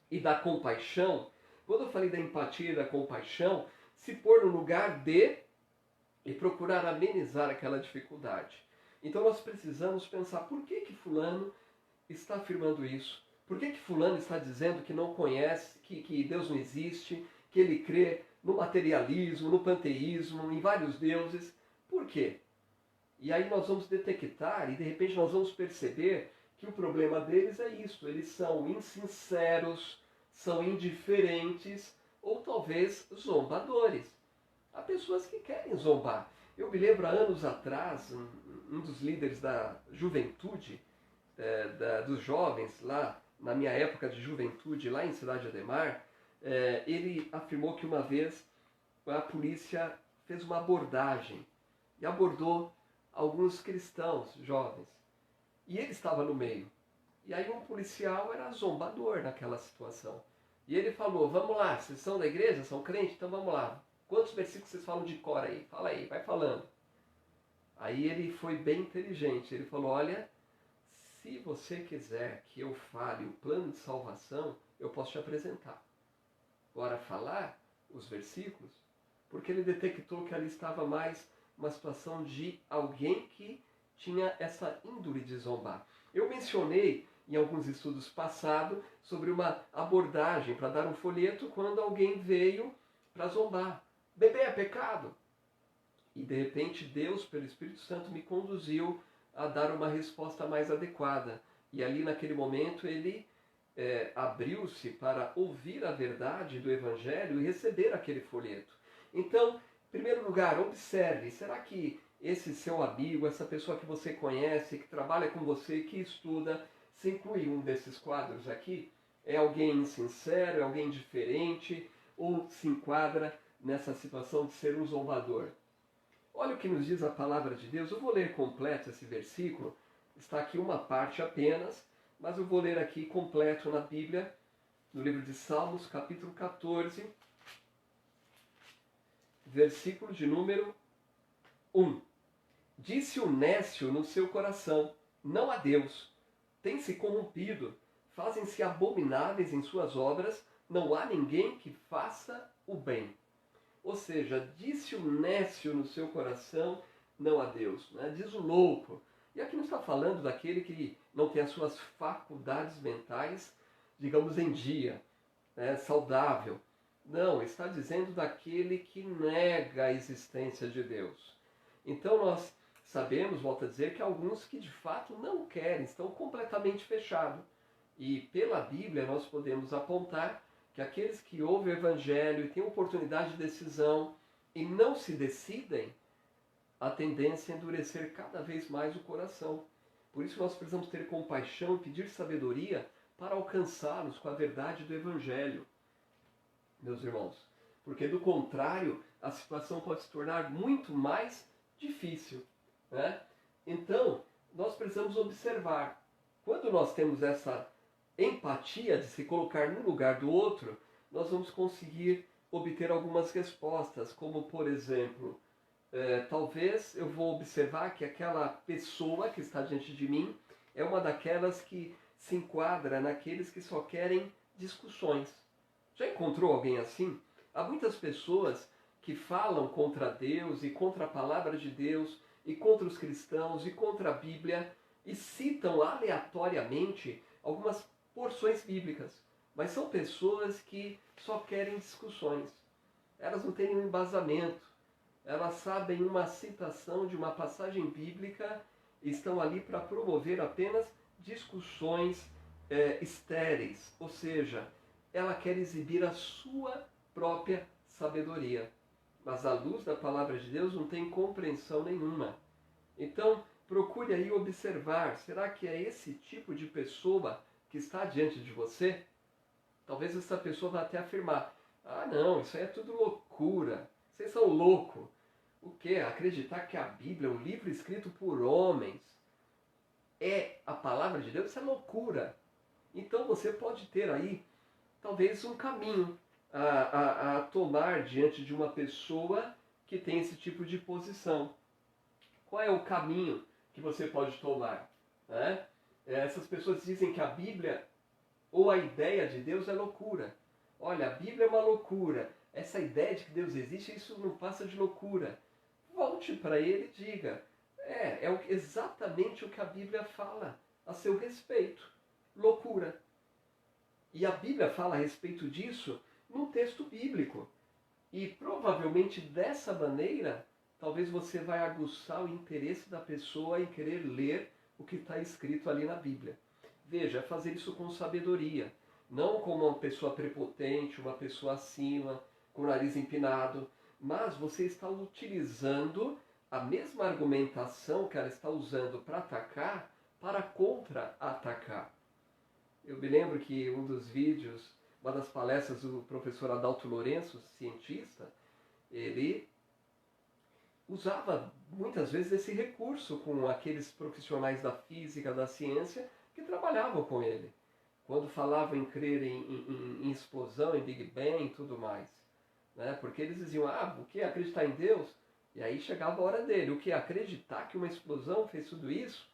e da compaixão? Quando eu falei da empatia e da compaixão, se pôr no lugar de e procurar amenizar aquela dificuldade. Então nós precisamos pensar por que fulano está afirmando isso? Por que fulano está dizendo que não conhece, que Deus não existe, que ele crê no materialismo, no panteísmo, em vários deuses? Por quê? E aí nós vamos detectar e de repente nós vamos perceber que o problema deles é isso. Eles são insinceros, são indiferentes ou talvez zombadores. Há pessoas que querem zombar. Eu me lembro há anos atrás, um dos líderes da juventude, dos jovens, lá na minha época de juventude, lá em Cidade Ademar, ele afirmou que uma vez a polícia fez uma abordagem e abordou alguns cristãos jovens. E ele estava no meio. E aí um policial era zombador naquela situação. E ele falou, vamos lá, vocês são da igreja, são crentes? Então vamos lá. Quantos versículos vocês falam de cor aí? Fala aí, vai falando. Aí ele foi bem inteligente. Ele falou, olha, se você quiser que eu fale o plano de salvação, eu posso te apresentar. Agora falar os versículos, porque ele detectou que ali estava mais uma situação de alguém que tinha essa índole de zombar. Eu mencionei em alguns estudos passados sobre uma abordagem para dar um folheto quando alguém veio para zombar. Beber é pecado? E de repente Deus, pelo Espírito Santo, me conduziu a dar uma resposta mais adequada. E ali naquele momento ele abriu-se para ouvir a verdade do Evangelho e receber aquele folheto. Então, em primeiro lugar, observe, será que esse seu amigo, essa pessoa que você conhece, que trabalha com você, que estuda, se inclui um desses quadros aqui? É alguém insincero, é alguém diferente, ou se enquadra nessa situação de ser um zombador? Olha o que nos diz a palavra de Deus. Eu vou ler completo esse versículo. Está aqui uma parte apenas, mas eu vou ler aqui completo na Bíblia, no livro de Salmos, capítulo 14, versículo de número 1. Disse o nécio no seu coração, não há Deus. Tem-se corrompido, fazem-se abomináveis em suas obras, não há ninguém que faça o bem. Ou seja, disse o nécio no seu coração, não há Deus. Né? Diz o louco. E aqui não está falando daquele que não tem as suas faculdades mentais, digamos, em dia, né? Saudável. Não, está dizendo daquele que nega a existência de Deus. Então nós sabemos, volto a dizer, que alguns que de fato não querem, estão completamente fechados. E pela Bíblia nós podemos apontar que aqueles que ouvem o Evangelho e têm oportunidade de decisão e não se decidem, a tendência é endurecer cada vez mais o coração. Por isso nós precisamos ter compaixão e pedir sabedoria para alcançá-los com a verdade do Evangelho, meus irmãos. Porque do contrário, a situação pode se tornar muito mais difícil. Né? Então, nós precisamos observar. Quando nós temos essa empatia de se colocar no lugar do outro, nós vamos conseguir obter algumas respostas, como por exemplo, talvez eu vou observar que aquela pessoa que está diante de mim é uma daquelas que se enquadra naqueles que só querem discussões. Já encontrou alguém assim? Há muitas pessoas que falam contra Deus e contra a palavra de Deus e contra os cristãos e contra a Bíblia e citam aleatoriamente algumas porções bíblicas, mas são pessoas que só querem discussões. Elas não têm nenhum embasamento. Elas sabem uma citação de uma passagem bíblica e estão ali para promover apenas discussões estéreis. Ou seja, ela quer exibir a sua própria sabedoria. Mas a luz da palavra de Deus não tem compreensão nenhuma. Então, procure aí observar, será que é esse tipo de pessoa que está diante de você? Talvez essa pessoa vá até afirmar, ah não, isso aí é tudo loucura, vocês são loucos. O quê? Acreditar que a Bíblia, um livro escrito por homens, é a palavra de Deus? Isso é loucura. Então você pode ter aí, talvez, um caminho a tomar diante de uma pessoa que tem esse tipo de posição. Qual é o caminho que você pode tomar? Né? Essas pessoas dizem que a Bíblia ou a ideia de Deus é loucura. Olha, a Bíblia é uma loucura. Essa ideia de que Deus existe, isso não passa de loucura. Volte para ele e diga, exatamente o que a Bíblia fala a seu respeito. Loucura. E a Bíblia fala a respeito disso num texto bíblico. E provavelmente dessa maneira, talvez você vai aguçar o interesse da pessoa em querer ler o que está escrito ali na Bíblia. Veja, fazer isso com sabedoria. Não como uma pessoa prepotente, uma pessoa acima, com o nariz empinado. Mas você está utilizando a mesma argumentação que ela está usando para atacar, para contra-atacar. Eu me lembro que um dos vídeos, uma das palestras do professor Adalto Lourenço, cientista, ele usava muitas vezes esse recurso com aqueles profissionais da física, da ciência, que trabalhavam com ele. Quando falavam em crer em explosão, em Big Bang e tudo mais. Né? Porque eles diziam, o que? Acreditar em Deus? E aí chegava a hora dele. O que? Acreditar que uma explosão fez tudo isso?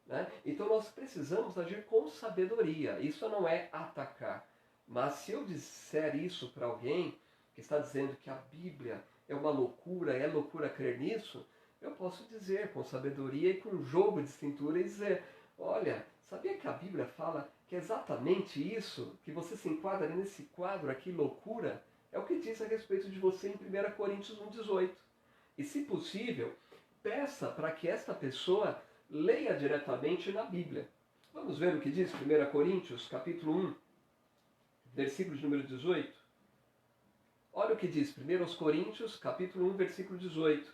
Né? Então nós precisamos agir com sabedoria. Isso não é atacar. Mas se eu disser isso para alguém que está dizendo que a Bíblia é uma loucura, é loucura crer nisso, eu posso dizer com sabedoria e com jogo de cintura e dizer, olha, sabia que a Bíblia fala que é exatamente isso, que você se enquadra nesse quadro aqui, loucura? É o que diz a respeito de você em 1 Coríntios 1,18. E se possível, peça para que esta pessoa leia diretamente na Bíblia. Vamos ver o que diz 1 Coríntios, capítulo 1, versículo de número 18. Olha o que diz 1 Coríntios, capítulo 1, versículo 18.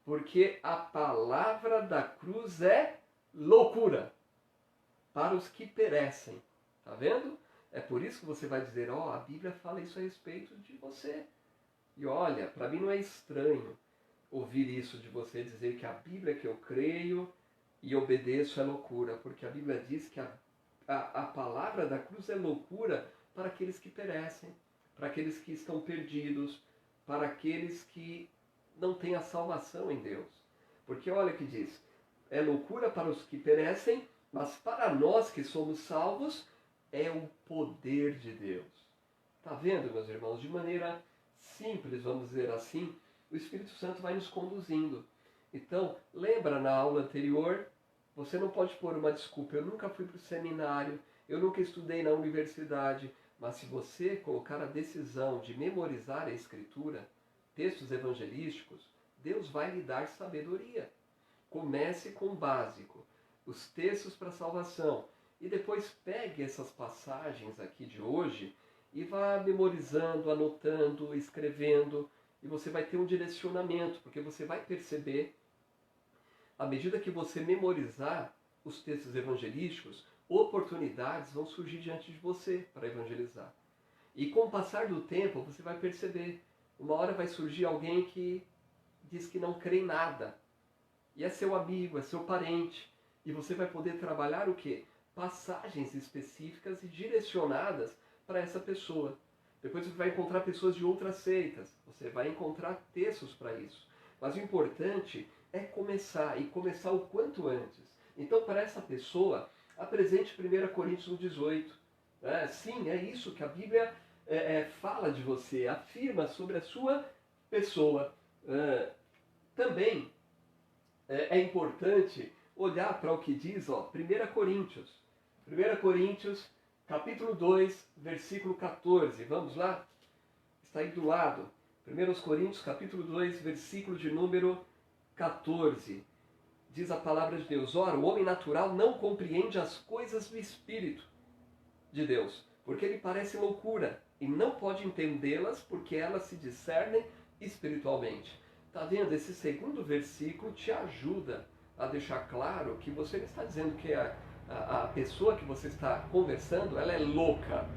Porque a palavra da cruz é loucura para os que perecem. Está vendo? É por isso que você vai dizer, a Bíblia fala isso a respeito de você. E olha, para mim não é estranho ouvir isso de você, dizer que a Bíblia que eu creio e obedeço é loucura, porque a Bíblia diz que a palavra da cruz é loucura para aqueles que perecem, para aqueles que estão perdidos, para aqueles que não têm a salvação em Deus. Porque olha o que diz, é loucura para os que perecem, mas para nós que somos salvos, é o poder de Deus. Está vendo, meus irmãos? De maneira simples, vamos dizer assim, o Espírito Santo vai nos conduzindo. Então, lembra na aula anterior, você não pode pôr uma desculpa, eu nunca fui para o seminário, eu nunca estudei na universidade, mas se você colocar a decisão de memorizar a Escritura, textos evangelísticos, Deus vai lhe dar sabedoria. Comece com o básico, os textos para a salvação, e depois pegue essas passagens aqui de hoje e vá memorizando, anotando, escrevendo, e você vai ter um direcionamento, porque você vai perceber, à medida que você memorizar os textos evangelísticos, oportunidades vão surgir diante de você para evangelizar. E com o passar do tempo, você vai perceber, uma hora vai surgir alguém que diz que não crê em nada, e é seu amigo, é seu parente, e você vai poder trabalhar o quê? Passagens específicas e direcionadas para essa pessoa. Depois você vai encontrar pessoas de outras seitas, você vai encontrar textos para isso. Mas o importante é começar, e começar o quanto antes. Então, para essa pessoa, apresente 1 Coríntios 1,18. Sim, é isso que a Bíblia fala de você, afirma sobre a sua pessoa. Também é importante olhar para o que diz 1 Coríntios. 1 Coríntios, capítulo 2, versículo 14. Vamos lá? Está aí do lado. 1 Coríntios, capítulo 2, versículo de número 14. Diz a palavra de Deus, ora, o homem natural não compreende as coisas do Espírito de Deus, porque ele parece loucura e não pode entendê-las porque elas se discernem espiritualmente. Está vendo? Esse segundo versículo te ajuda a deixar claro que você não está dizendo que a pessoa que você está conversando, ela é louca,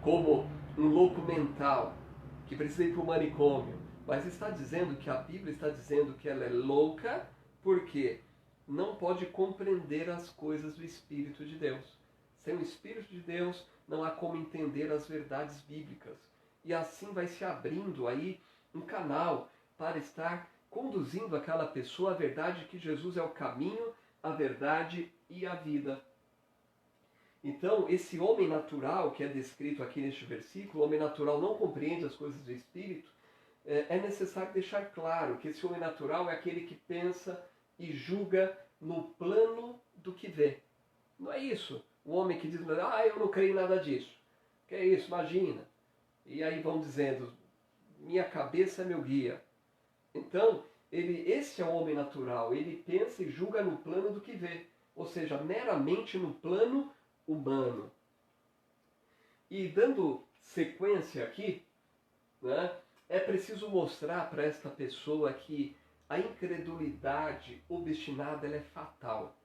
como um louco mental, que precisa ir para o manicômio. Mas está dizendo que a Bíblia está dizendo que ela é louca porque não pode compreender as coisas do Espírito de Deus. Sem o Espírito de Deus, não há como entender as verdades bíblicas. E assim vai se abrindo aí um canal para estar conduzindo aquela pessoa à verdade que Jesus é o caminho, a verdade e a vida. Então, esse homem natural que é descrito aqui neste versículo, o homem natural não compreende as coisas do Espírito, é necessário deixar claro que esse homem natural é aquele que pensa e julga no plano do que vê. Não é isso. O homem que diz, eu não creio em nada disso. Que é isso, imagina. E aí vão dizendo, minha cabeça é meu guia. Então, esse é o homem natural. Ele pensa e julga no plano do que vê. Ou seja, meramente no plano humano. E dando sequência aqui, né, é preciso mostrar para esta pessoa que a incredulidade obstinada ela é fatal.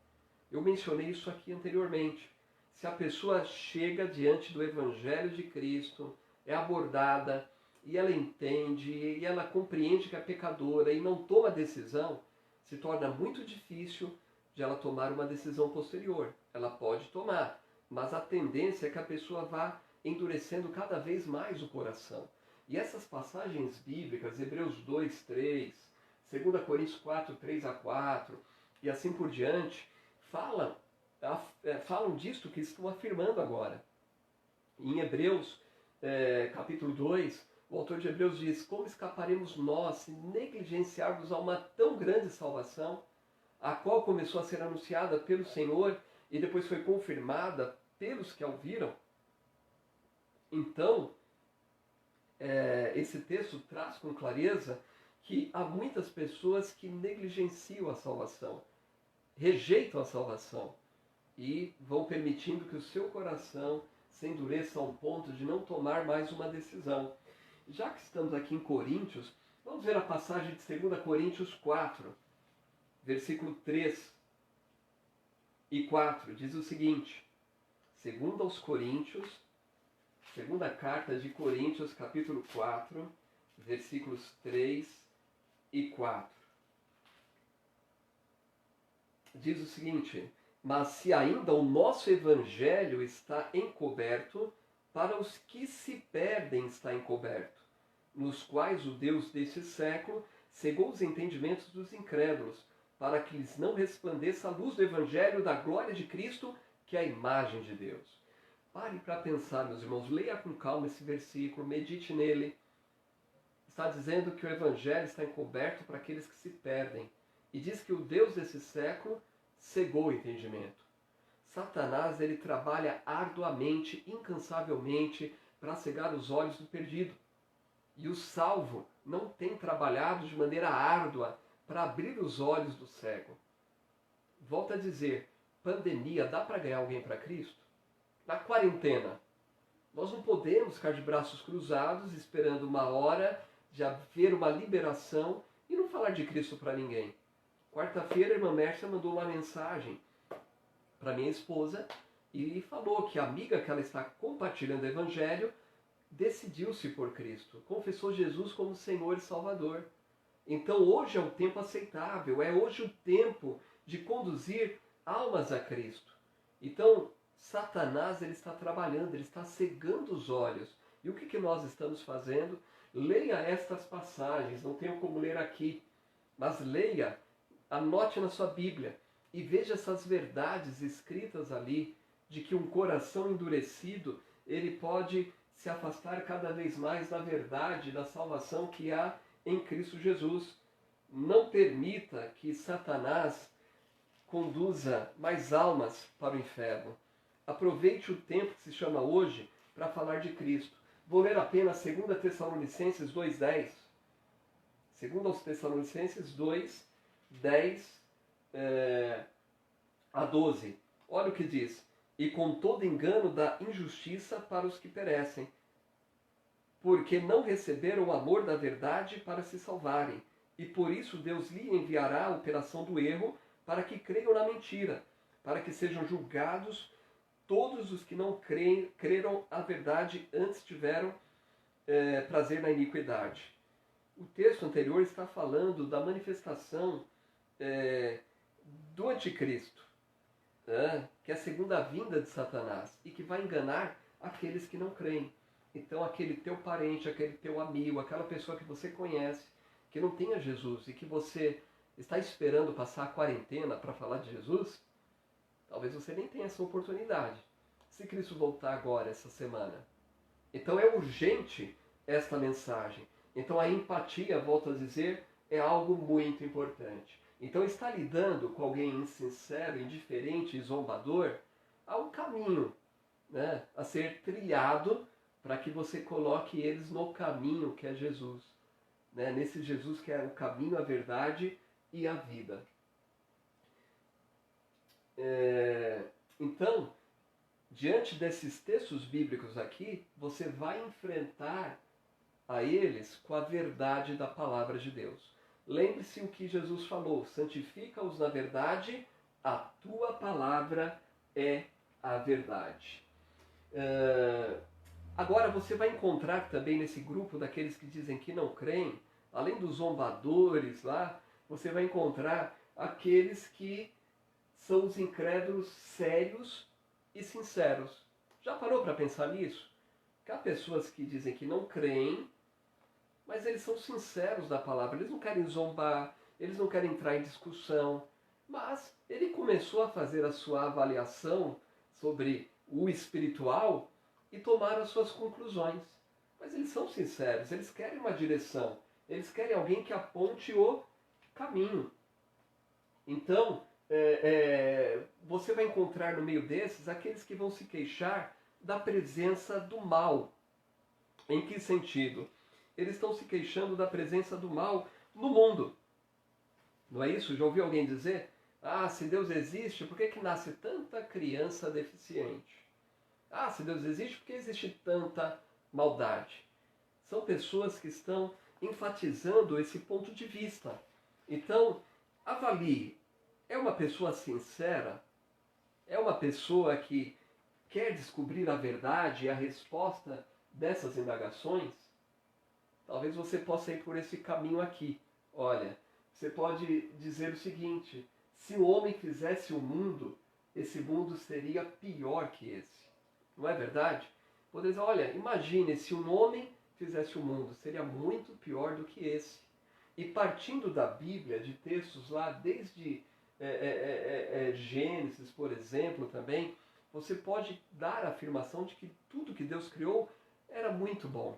Eu mencionei isso aqui anteriormente. Se a pessoa chega diante do Evangelho de Cristo, é abordada, e ela entende, e ela compreende que é pecadora e não toma decisão, se torna muito difícil de ela tomar uma decisão posterior. Ela pode tomar, mas a tendência é que a pessoa vá endurecendo cada vez mais o coração. E essas passagens bíblicas, Hebreus 2, 3, 2 Coríntios 4, 3 a 4, e assim por diante, falam disto que estão afirmando agora. Em Hebreus, capítulo 2, o autor de Hebreus diz, como escaparemos nós se negligenciarmos a uma tão grande salvação, a qual começou a ser anunciada pelo Senhor e depois foi confirmada pelos que a ouviram? Então, esse texto traz com clareza que há muitas pessoas que negligenciam a salvação, rejeitam a salvação e vão permitindo que o seu coração se endureça ao ponto de não tomar mais uma decisão. Já que estamos aqui em Coríntios, vamos ver a passagem de 2 Coríntios 4, versículo 3 e 4. Diz o seguinte, 2 Coríntios, segunda carta de Coríntios, capítulo 4, versículos 3 e 4. Diz o seguinte, mas se ainda o nosso evangelho está encoberto, para os que se perdem está encoberto, nos quais o Deus deste século cegou os entendimentos dos incrédulos, para que lhes não resplandeça a luz do evangelho da glória de Cristo, que é a imagem de Deus. Pare para pensar, meus irmãos, leia com calma esse versículo, medite nele. Está dizendo que o evangelho está encoberto para aqueles que se perdem. E diz que o Deus desse século cegou o entendimento. Satanás, ele trabalha arduamente, incansavelmente, para cegar os olhos do perdido. E o salvo não tem trabalhado de maneira árdua para abrir os olhos do cego. Volto a dizer, pandemia, dá para ganhar alguém para Cristo? Na quarentena, nós não podemos ficar de braços cruzados esperando uma hora de haver uma liberação e não falar de Cristo para ninguém. Quarta-feira, a irmã Mércia mandou uma mensagem para minha esposa e falou que a amiga que ela está compartilhando o Evangelho decidiu-se por Cristo, confessou Jesus como Senhor e Salvador. Então hoje é um tempo aceitável, é hoje o tempo de conduzir almas a Cristo. Então, Satanás ele está trabalhando, ele está cegando os olhos. E o que nós estamos fazendo? Leia estas passagens, não tenho como ler aqui, mas leia, anote na sua Bíblia e veja essas verdades escritas ali, de que um coração endurecido, ele pode se afastar cada vez mais da verdade, da salvação que há em Cristo Jesus. Não permita que Satanás conduza mais almas para o inferno. Aproveite o tempo que se chama hoje para falar de Cristo. Vou ler apenas 2 Tessalonicenses 2,10. 2 Tessalonicenses 2, 10 a 12. Olha o que diz. e com todo engano da injustiça para os que perecem, porque não receberam o amor da verdade para se salvarem. E por isso Deus lhe enviará a operação do erro, para que creiam na mentira, para que sejam julgados todos os que não creram a verdade, antes tiveram prazer na iniquidade. O texto anterior está falando da manifestação do anticristo, que é a segunda vinda de Satanás, e que vai enganar aqueles que não creem. Então aquele teu parente, aquele teu amigo, aquela pessoa que você conhece, que não tenha Jesus e que você está esperando passar a quarentena para falar de Jesus, talvez você nem tenha essa oportunidade, se Cristo voltar agora, essa semana. Então é urgente esta mensagem. Então a empatia, volto a dizer, é algo muito importante. Então estar lidando com alguém insincero, indiferente e zombador, há um caminho, né, a ser trilhado para que você coloque eles no caminho que é Jesus. Né, nesse Jesus que é o caminho, a verdade e a vida. Então, diante desses textos bíblicos aqui, você vai enfrentar a eles com a verdade da palavra de Deus. Lembre-se o que Jesus falou: santifica-os na verdade, a tua palavra é a verdade. Agora você vai encontrar também nesse grupo daqueles que dizem que não creem, além dos zombadores lá, você vai encontrar aqueles que são os incrédulos sérios e sinceros. Já parou para pensar nisso? Que há pessoas que dizem que não creem, mas eles são sinceros da palavra. Eles não querem zombar, eles não querem entrar em discussão. Mas ele começou a fazer a sua avaliação sobre o espiritual e tomar as suas conclusões. Mas eles são sinceros, eles querem uma direção. Eles querem alguém que aponte o caminho. Então, você vai encontrar no meio desses aqueles que vão se queixar da presença do mal. Em que sentido? Eles estão se queixando da presença do mal no mundo. Não é isso? Já ouviu alguém dizer? Ah, se Deus existe, por que nasce tanta criança deficiente? Ah, se Deus existe, por que existe tanta maldade? São pessoas que estão enfatizando esse ponto de vista. Então, avalie. É uma pessoa sincera? É uma pessoa que quer descobrir a verdade e a resposta dessas indagações? Talvez você possa ir por esse caminho aqui. Olha, você pode dizer o seguinte: se o homem fizesse o mundo, esse mundo seria pior que esse. Não é verdade? Poder dizer, olha, imagine se um homem fizesse o mundo, seria muito pior do que esse. E partindo da Bíblia, de textos lá, desde Gênesis, por exemplo, também, você pode dar a afirmação de que tudo que Deus criou era muito bom.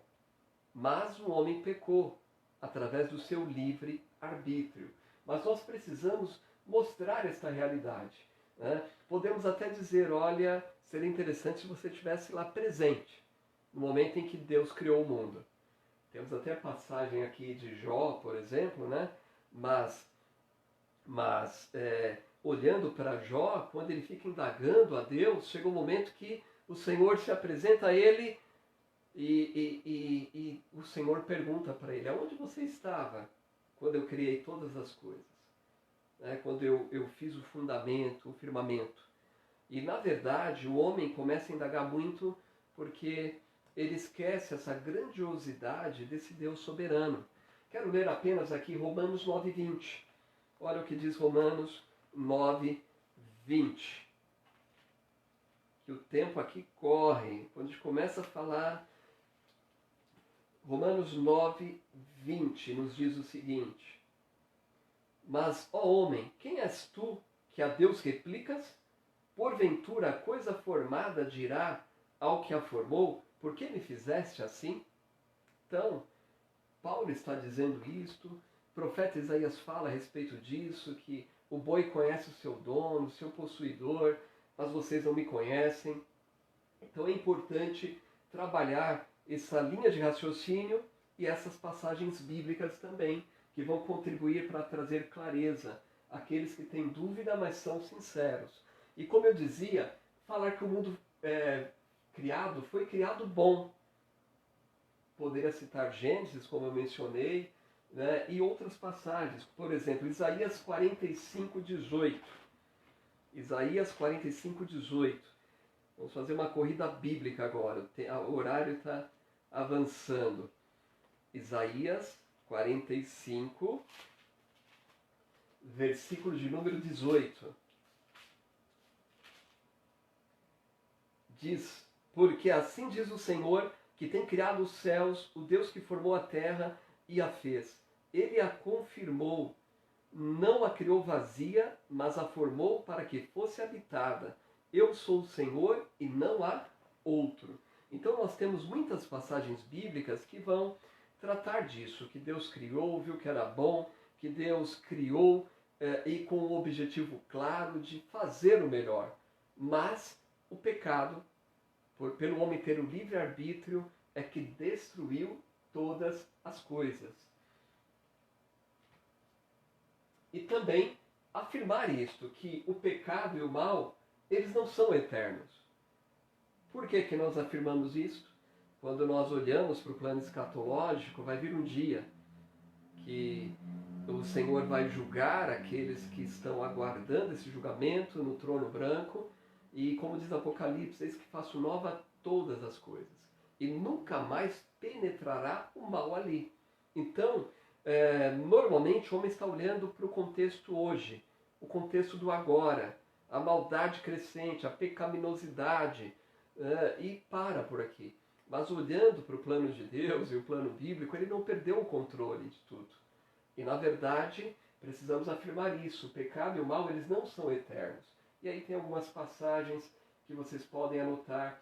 Mas o homem pecou através do seu livre arbítrio. Mas nós precisamos mostrar esta realidade. Né? Podemos até dizer, olha, seria interessante se você estivesse lá presente, no momento em que Deus criou o mundo. Temos até a passagem aqui de Jó, por exemplo, né? Mas olhando para Jó, quando ele fica indagando a Deus, chega um momento que o Senhor se apresenta a ele e o Senhor pergunta para ele: aonde você estava quando eu criei todas as coisas? Quando eu fiz o fundamento, o firmamento. E na verdade o homem começa a indagar muito porque ele esquece essa grandiosidade desse Deus soberano. Quero ler apenas aqui Romanos 9:20. Olha o que diz Romanos 9:20. Que o tempo aqui corre. Quando a gente começa a falar, Romanos 9:20 nos diz o seguinte: mas, ó homem, quem és tu que a Deus replicas? Porventura a coisa formada dirá ao que a formou: por que me fizeste assim? Então, Paulo está dizendo isto, o profeta Isaías fala a respeito disso, que o boi conhece o seu dono, o seu possuidor, mas vocês não me conhecem. Então é importante trabalhar essa linha de raciocínio e essas passagens bíblicas também, que vão contribuir para trazer clareza àqueles que têm dúvida, mas são sinceros. E como eu dizia, falar que o mundo criado foi criado bom. Poderia citar Gênesis, como eu mencionei, né, e outras passagens. Por exemplo, Isaías 45, 18. Isaías 45, 18. Vamos fazer uma corrida bíblica agora. O horário está avançando. Isaías 45, versículo de número 18. Diz: porque assim diz o Senhor, que tem criado os céus, o Deus que formou a terra e a fez. Ele a confirmou, não a criou vazia, mas a formou para que fosse habitada. Eu sou o Senhor e não há outro. Então nós temos muitas passagens bíblicas que vão tratar disso, que Deus criou, viu que era bom, que Deus criou e com o objetivo claro de fazer o melhor. Mas o pecado, pelo homem ter o livre-arbítrio, é que destruiu todas as coisas. E também afirmar isto, que o pecado e o mal, eles não são eternos. Por que nós afirmamos isto? Quando nós olhamos para o plano escatológico, vai vir um dia que o Senhor vai julgar aqueles que estão aguardando esse julgamento no trono branco. E como diz Apocalipse, eis que faço nova todas as coisas. E nunca mais penetrará o mal ali. Então, normalmente o homem está olhando para o contexto hoje, o contexto do agora, a maldade crescente, a pecaminosidade, e para por aqui. Mas olhando para o plano de Deus e o plano bíblico, ele não perdeu o controle de tudo. E na verdade, precisamos afirmar isso, o pecado e o mal, eles não são eternos. E aí tem algumas passagens que vocês podem anotar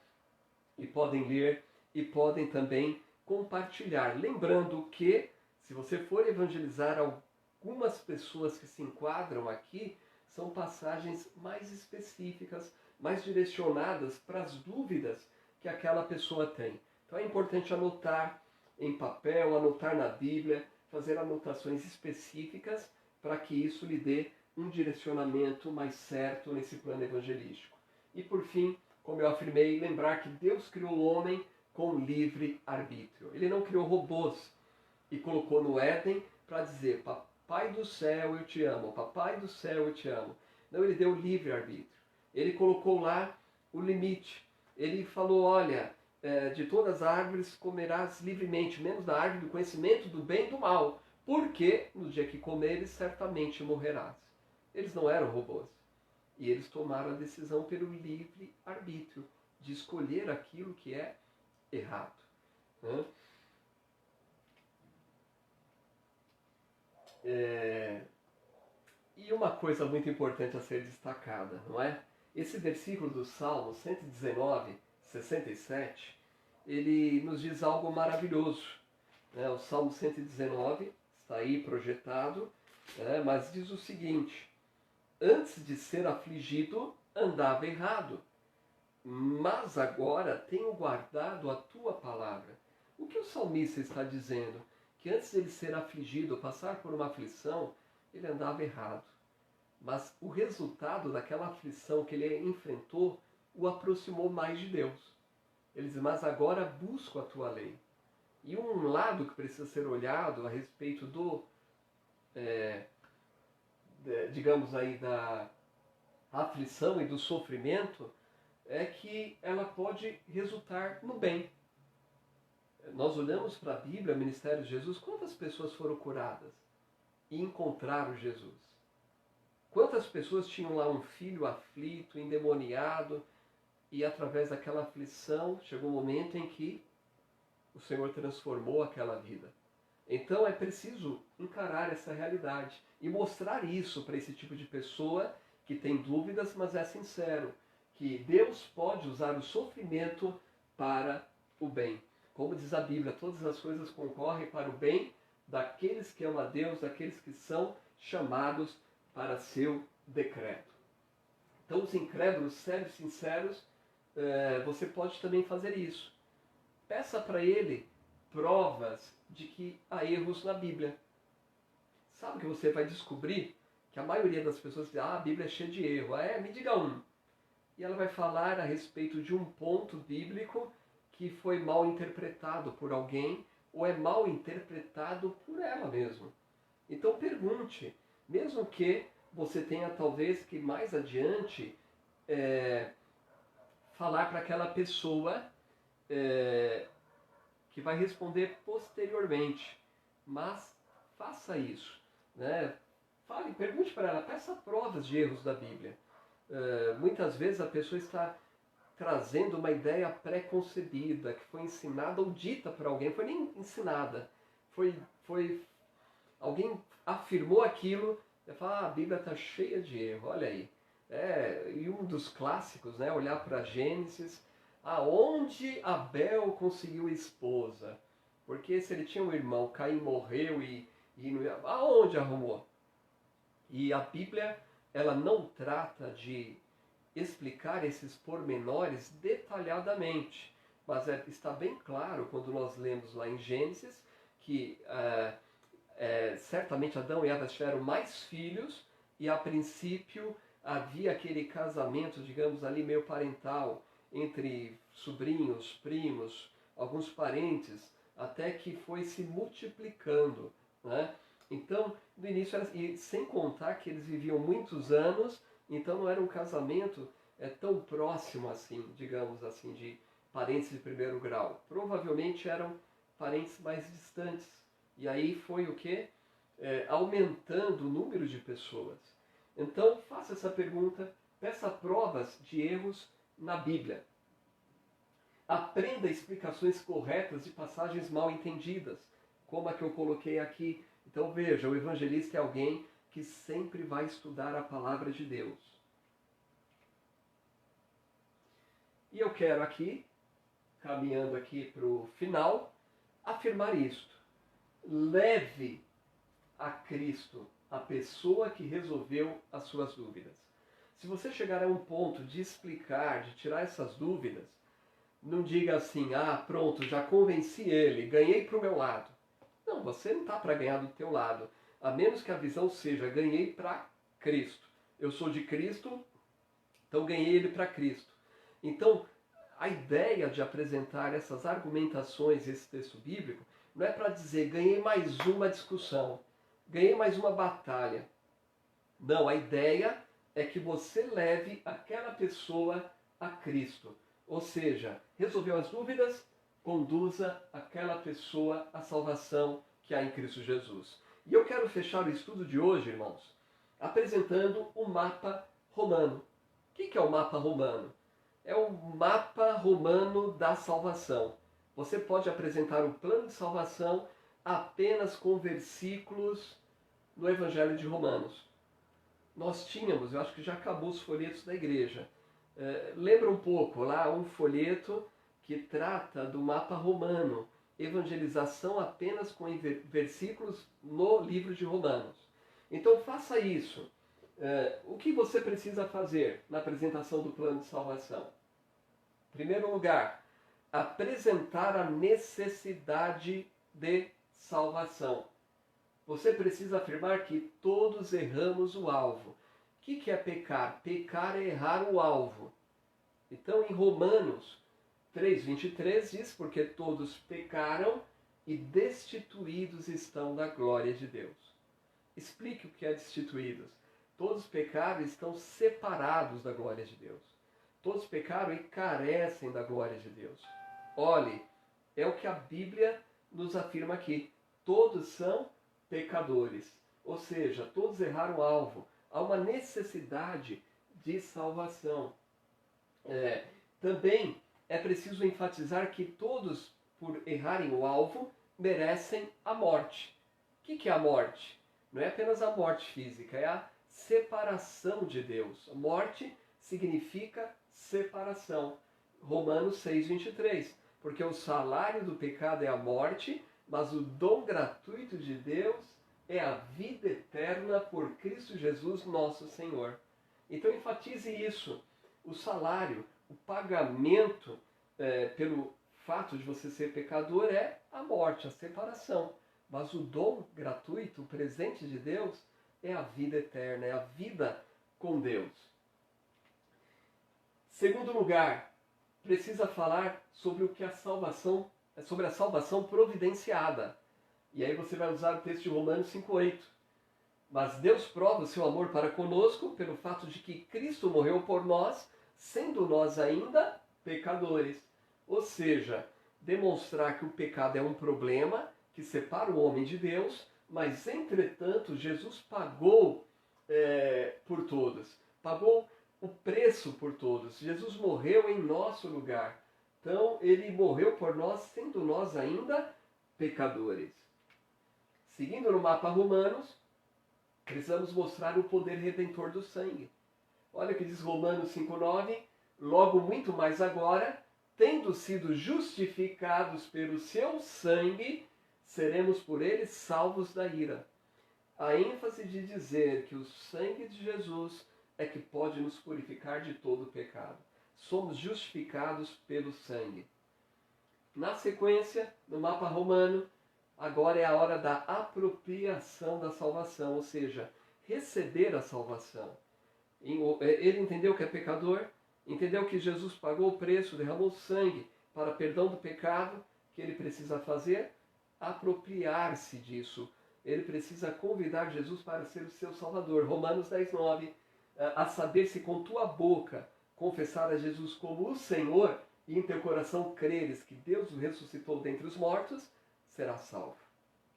e podem ler e podem também compartilhar. Lembrando que, se você for evangelizar algumas pessoas que se enquadram aqui, são passagens mais específicas, mais direcionadas para as dúvidas que aquela pessoa tem. Então é importante anotar em papel, anotar na Bíblia, fazer anotações específicas para que isso lhe dê um direcionamento mais certo nesse plano evangelístico. E por fim, como eu afirmei, lembrar que Deus criou o homem com livre arbítrio. Ele não criou robôs e colocou no Éden para dizer: Papai do céu, eu te amo, Papai do céu, eu te amo. Não, ele deu livre arbítrio. Ele colocou lá o limite. Ele falou: olha, de todas as árvores comerás livremente, menos da árvore do conhecimento do bem e do mal, porque no dia que comeres, certamente morrerás. Eles não eram robôs. E eles tomaram a decisão pelo livre arbítrio, de escolher aquilo que é errado. Né? E uma coisa muito importante a ser destacada, não é? Esse versículo do Salmo 119, 67, ele nos diz algo maravilhoso. Né? O Salmo 119 está aí projetado, mas diz o seguinte: antes de ser afligido, andava errado, mas agora tenho guardado a tua palavra. O que o salmista está dizendo? Que antes de ele ser afligido, passar por uma aflição, ele andava errado. Mas o resultado daquela aflição que ele enfrentou o aproximou mais de Deus. Ele diz: mas agora busco a tua lei. E um lado que precisa ser olhado a respeito do, digamos aí, da aflição e do sofrimento, é que ela pode resultar no bem. Nós olhamos para a Bíblia, o ministério de Jesus, quantas pessoas foram curadas e encontraram Jesus? Quantas pessoas tinham lá um filho aflito, endemoniado, e através daquela aflição chegou um momento em que o Senhor transformou aquela vida. Então é preciso encarar essa realidade e mostrar isso para esse tipo de pessoa que tem dúvidas, mas é sincero, que Deus pode usar o sofrimento para o bem. Como diz a Bíblia, todas as coisas concorrem para o bem daqueles que amam a Deus, daqueles que são chamados para seu decreto. Então, os incrédulos, sérios e sinceros, você pode também fazer isso. Peça para ele provas de que há erros na Bíblia. Sabe que você vai descobrir que a maioria das pessoas diz: a Bíblia é cheia de erro. Me diga um. e ela vai falar a respeito de um ponto bíblico que foi mal interpretado por alguém ou é mal interpretado por ela mesma. Então pergunte, mesmo que você tenha talvez que mais adiante falar para aquela pessoa que vai responder posteriormente, mas faça isso, né? Fale, pergunte para ela, peça provas de erros da Bíblia. Muitas vezes a pessoa está trazendo uma ideia pré-concebida, que foi ensinada ou dita por alguém, não foi nem ensinada, foi alguém afirmou aquilo, e fala, a Bíblia está cheia de erro, olha aí. E um dos clássicos, né, olhar para Gênesis, aonde Abel conseguiu esposa? Porque se ele tinha um irmão, Caim morreu e aonde arrumou? E a Bíblia, ela não trata de explicar esses pormenores detalhadamente, mas está bem claro quando nós lemos lá em Gênesis que certamente Adão e Eva tiveram mais filhos e a princípio havia aquele casamento, digamos ali, meio parental entre sobrinhos, primos, alguns parentes, até que foi se multiplicando, né? Então, no início, e sem contar que eles viviam muitos anos, então não era um casamento tão próximo assim, digamos assim, de parentes de primeiro grau. Provavelmente eram parentes mais distantes. E aí foi o quê? Aumentando o número de pessoas. Então, faça essa pergunta, peça provas de erros na Bíblia. Aprenda explicações corretas de passagens mal entendidas, como a que eu coloquei aqui. Então veja, o evangelista é alguém que sempre vai estudar a palavra de Deus. E eu quero aqui, caminhando aqui para o final, afirmar isto. Leve a Cristo a pessoa que resolveu as suas dúvidas. Se você chegar a um ponto de explicar, de tirar essas dúvidas, não diga assim, pronto, já convenci ele, ganhei para o meu lado. Não, você não está para ganhar do teu lado, a menos que a visão seja, ganhei para Cristo. Eu sou de Cristo, então ganhei ele para Cristo. Então, a ideia de apresentar essas argumentações, esse texto bíblico, não é para dizer, ganhei mais uma discussão, ganhei mais uma batalha. Não, a ideia é que você leve aquela pessoa a Cristo. Ou seja, resolveu as dúvidas, conduza aquela pessoa à salvação que há em Cristo Jesus. E eu quero fechar o estudo de hoje, irmãos, apresentando o mapa romano. O que é o mapa romano? É o mapa romano da salvação. Você pode apresentar o plano de salvação apenas com versículos no Evangelho de Romanos. Nós tínhamos, eu acho que já acabou os folhetos da igreja. Lembra um pouco lá um folheto que trata do mapa romano, evangelização apenas com versículos no livro de Romanos. Então faça isso. O que você precisa fazer na apresentação do plano de salvação? Em primeiro lugar, apresentar a necessidade de salvação. Você precisa afirmar que todos erramos o alvo. O que é pecar? Pecar é errar o alvo. Então, em Romanos 3:23 diz, porque todos pecaram e destituídos estão da glória de Deus. Explique o que é destituídos. Todos pecaram e estão separados da glória de Deus. Todos pecaram e carecem da glória de Deus. Olhe, é o que a Bíblia nos afirma aqui. Todos são pecadores. Ou seja, todos erraram o alvo. Há uma necessidade de salvação. Também é preciso enfatizar que todos, por errarem o alvo, merecem a morte. O que é a morte? Não é apenas a morte física, é a separação de Deus. A morte significa separação. Romanos 6:23. Porque o salário do pecado é a morte, mas o dom gratuito de Deus é a vida eterna por Cristo Jesus, nosso Senhor. Então enfatize isso. O salário, o pagamento pelo fato de você ser pecador é a morte, a separação. Mas o dom gratuito, o presente de Deus, é a vida eterna, é a vida com Deus. Segundo lugar, precisa falar sobre o que sobre a salvação providenciada. E aí você vai usar o texto de Romanos 5:8. Mas Deus prova o seu amor para conosco pelo fato de que Cristo morreu por nós, sendo nós ainda pecadores. Ou seja, demonstrar que o pecado é um problema que separa o homem de Deus, mas entretanto Jesus pagou por todos. Pagou o preço por todos. Jesus morreu em nosso lugar. Então ele morreu por nós, sendo nós ainda pecadores. Seguindo no mapa Romanos, precisamos mostrar o poder redentor do sangue. Olha o que diz Romanos 5:9. Logo muito mais agora, tendo sido justificados pelo seu sangue, seremos por ele salvos da ira. A ênfase de dizer que o sangue de Jesus é que pode nos purificar de todo o pecado. Somos justificados pelo sangue. Na sequência, no mapa romano, agora é a hora da apropriação da salvação, ou seja, receber a salvação. Ele entendeu que é pecador, entendeu que Jesus pagou o preço, derramou sangue para perdão do pecado. O que ele precisa fazer? Apropriar-se disso. Ele precisa convidar Jesus para ser o seu Salvador. Romanos 10:9. A saber, se com tua boca confessar a Jesus como o Senhor e em teu coração creres que Deus o ressuscitou dentre os mortos, será salvo.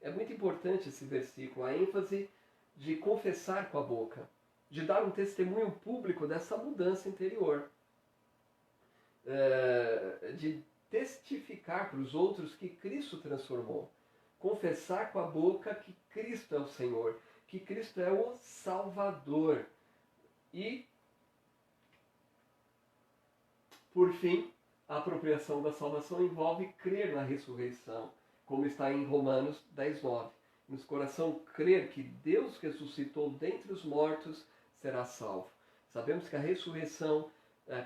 É muito importante esse versículo, a ênfase de confessar com a boca, de dar um testemunho público dessa mudança interior, de testificar para os outros que Cristo transformou. Confessar com a boca que Cristo é o Senhor, que Cristo é o Salvador. E, por fim, a apropriação da salvação envolve crer na ressurreição, como está em Romanos 10:9. Nos coração crer que Deus ressuscitou dentre os mortos será salvo. Sabemos que a ressurreição,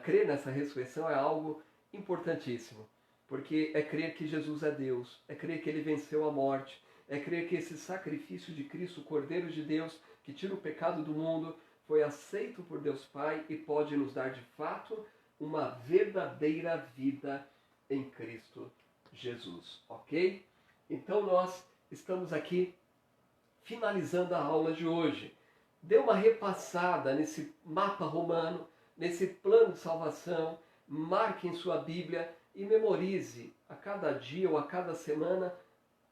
crer nessa ressurreição é algo importantíssimo, porque é crer que Jesus é Deus, é crer que ele venceu a morte, é crer que esse sacrifício de Cristo, o Cordeiro de Deus, que tira o pecado do mundo, foi aceito por Deus Pai e pode nos dar de fato uma verdadeira vida em Cristo Jesus, ok? Então nós estamos aqui finalizando a aula de hoje. Dê uma repassada nesse mapa romano, nesse plano de salvação, marque em sua Bíblia e memorize a cada dia ou a cada semana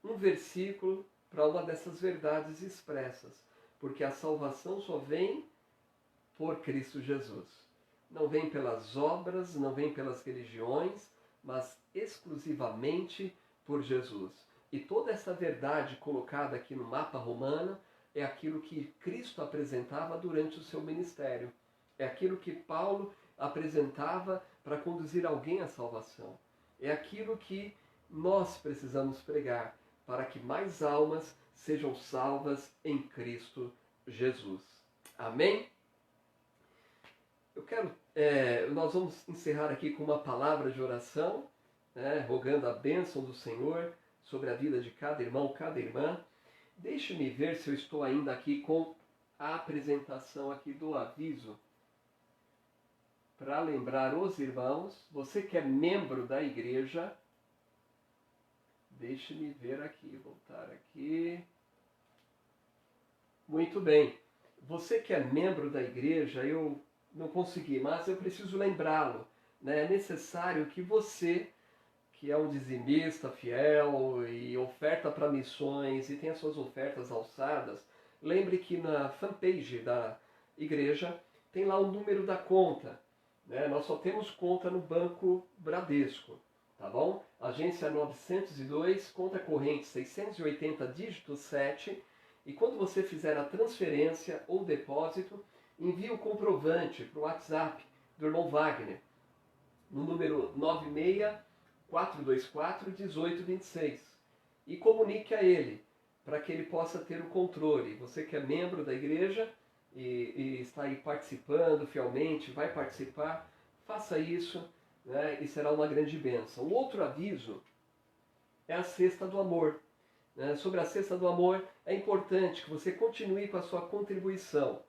um versículo para uma dessas verdades expressas, porque a salvação só vem por Cristo Jesus. Não vem pelas obras, não vem pelas religiões, mas exclusivamente por Jesus. E toda essa verdade colocada aqui no mapa romano é aquilo que Cristo apresentava durante o seu ministério. É aquilo que Paulo apresentava para conduzir alguém à salvação. É aquilo que nós precisamos pregar para que mais almas sejam salvas em Cristo Jesus. Amém? Nós vamos encerrar aqui com uma palavra de oração, rogando a bênção do Senhor sobre a vida de cada irmão, cada irmã. Deixe-me ver se eu estou ainda aqui com a apresentação aqui do aviso. Para lembrar os irmãos, você que é membro da igreja, deixe-me ver aqui, voltar aqui. Muito bem. Você que é membro da igreja, eu não consegui, mas eu preciso lembrá-lo. É necessário que você, que é um dizimista fiel e oferta para missões e tem as suas ofertas alçadas, lembre que na fanpage da igreja tem lá o número da conta. Nós só temos conta no Banco Bradesco, tá bom? Agência 902, conta corrente 680, dígito 7. E quando você fizer a transferência ou depósito, envie o comprovante para o WhatsApp do irmão Wagner, no número 964241826. E comunique a ele, para que ele possa ter o controle. Você que é membro da igreja e está aí participando fielmente, vai participar, faça isso, e será uma grande bênção. Um outro aviso é a Cesta do Amor. Sobre a Cesta do Amor, é importante que você continue com a sua contribuição.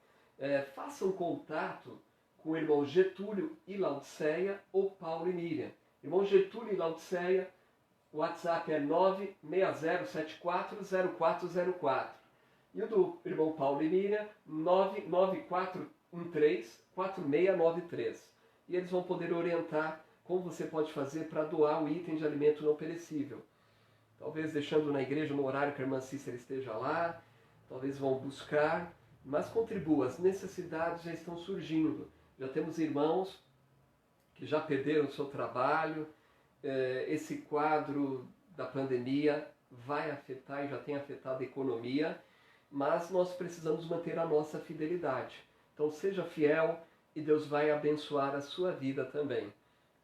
Faça um contato com o irmão Getúlio e Laodiceia ou Paulo e Miriam. Irmão Getúlio e Laodiceia, o WhatsApp é 960740404. E o do irmão Paulo e Miriam, 994134693. E eles vão poder orientar como você pode fazer para doar o item de alimento não perecível. Talvez deixando na igreja no horário que a irmã Cícera esteja lá, talvez vão buscar, mas contribua, as necessidades já estão surgindo. Já temos irmãos que já perderam o seu trabalho, esse quadro da pandemia vai afetar e já tem afetado a economia, mas nós precisamos manter a nossa fidelidade. Então seja fiel e Deus vai abençoar a sua vida também.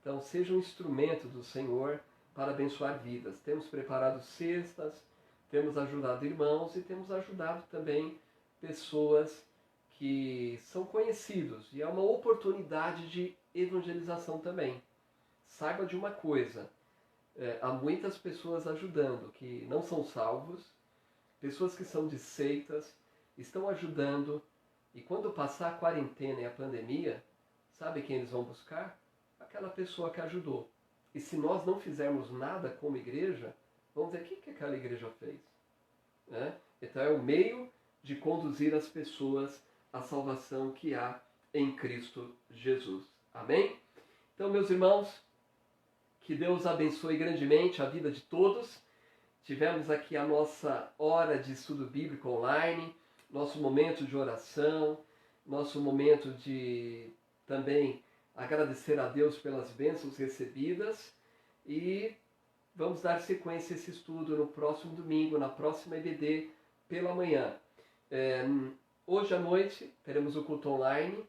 Então seja um instrumento do Senhor para abençoar vidas. Temos preparado cestas, temos ajudado irmãos e temos ajudado também pessoas que são conhecidos. E é uma oportunidade de evangelização também. Saiba de uma coisa, há muitas pessoas ajudando que não são salvos, pessoas que são de seitas, estão ajudando. E quando passar a quarentena e a pandemia, sabe quem eles vão buscar? Aquela pessoa que ajudou. E se nós não fizermos nada como igreja, vamos dizer, o que aquela igreja fez? Então é o meio de conduzir as pessoas à salvação que há em Cristo Jesus. Amém? Então, meus irmãos, que Deus abençoe grandemente a vida de todos. Tivemos aqui a nossa hora de estudo bíblico online, nosso momento de oração, nosso momento de também agradecer a Deus pelas bênçãos recebidas e vamos dar sequência a esse estudo no próximo domingo, na próxima EBD, pela manhã. Hoje à noite teremos o culto online.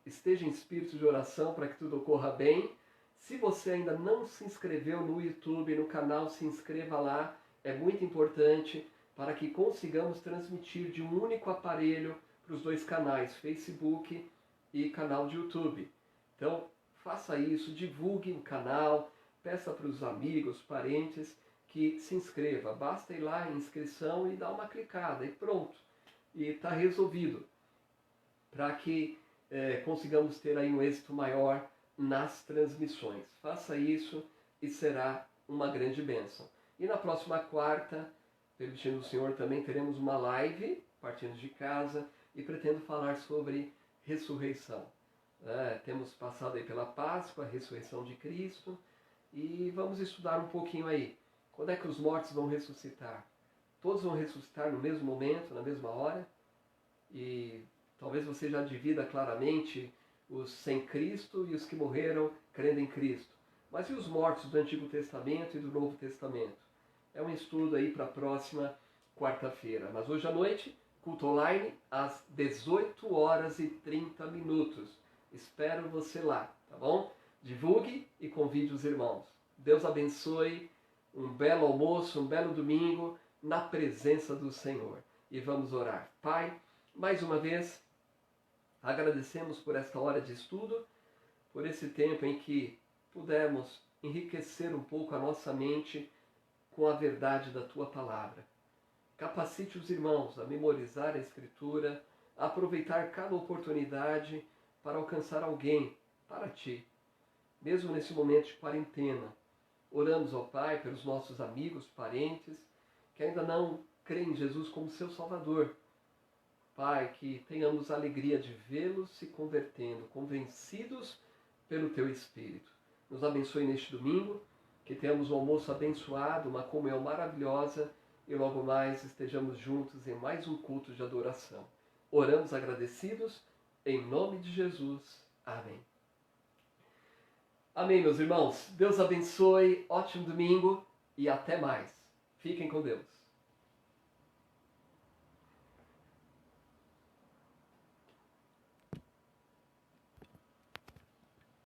Esteja em espírito de oração para que tudo ocorra bem. Se você ainda não se inscreveu no YouTube, no canal, se inscreva lá. É muito importante para que consigamos transmitir de um único aparelho para os dois canais, Facebook e canal de YouTube. Então, faça isso, divulgue o canal, peça para os amigos, parentes que se inscreva. Basta ir lá em inscrição e dar uma clicada e pronto. E está resolvido. Para que consigamos ter aí um êxito maior nas transmissões. Faça isso e será uma grande bênção. E na próxima quarta, permitindo o Senhor, também teremos uma live, partindo de casa, e pretendo falar sobre ressurreição. Temos passado aí pela Páscoa, a ressurreição de Cristo, e vamos estudar um pouquinho aí. Quando é que os mortos vão ressuscitar? Todos vão ressuscitar no mesmo momento, na mesma hora? E talvez você já divida claramente os sem Cristo e os que morreram crendo em Cristo. Mas e os mortos do Antigo Testamento e do Novo Testamento? É um estudo aí para a próxima quarta-feira. Mas hoje à noite, culto online, às 18h30. Espero você lá, tá bom? Divulgue e convide os irmãos. Deus abençoe, um belo almoço, um belo domingo na presença do Senhor. E vamos orar. Pai, mais uma vez, agradecemos por esta hora de estudo, por esse tempo em que pudemos enriquecer um pouco a nossa mente com a verdade da Tua Palavra. Capacite os irmãos a memorizar a Escritura, a aproveitar cada oportunidade para alcançar alguém para Ti, mesmo nesse momento de quarentena. Oramos, ó Pai, pelos nossos amigos, parentes, que ainda não creem em Jesus como seu Salvador. Pai, que tenhamos a alegria de vê-los se convertendo, convencidos pelo Teu Espírito. Nos abençoe neste domingo, que tenhamos um almoço abençoado, uma comunhão maravilhosa e logo mais estejamos juntos em mais um culto de adoração. Oramos agradecidos, em nome de Jesus. Amém. Amém, meus irmãos. Deus abençoe, ótimo domingo e até mais. Fiquem com Deus.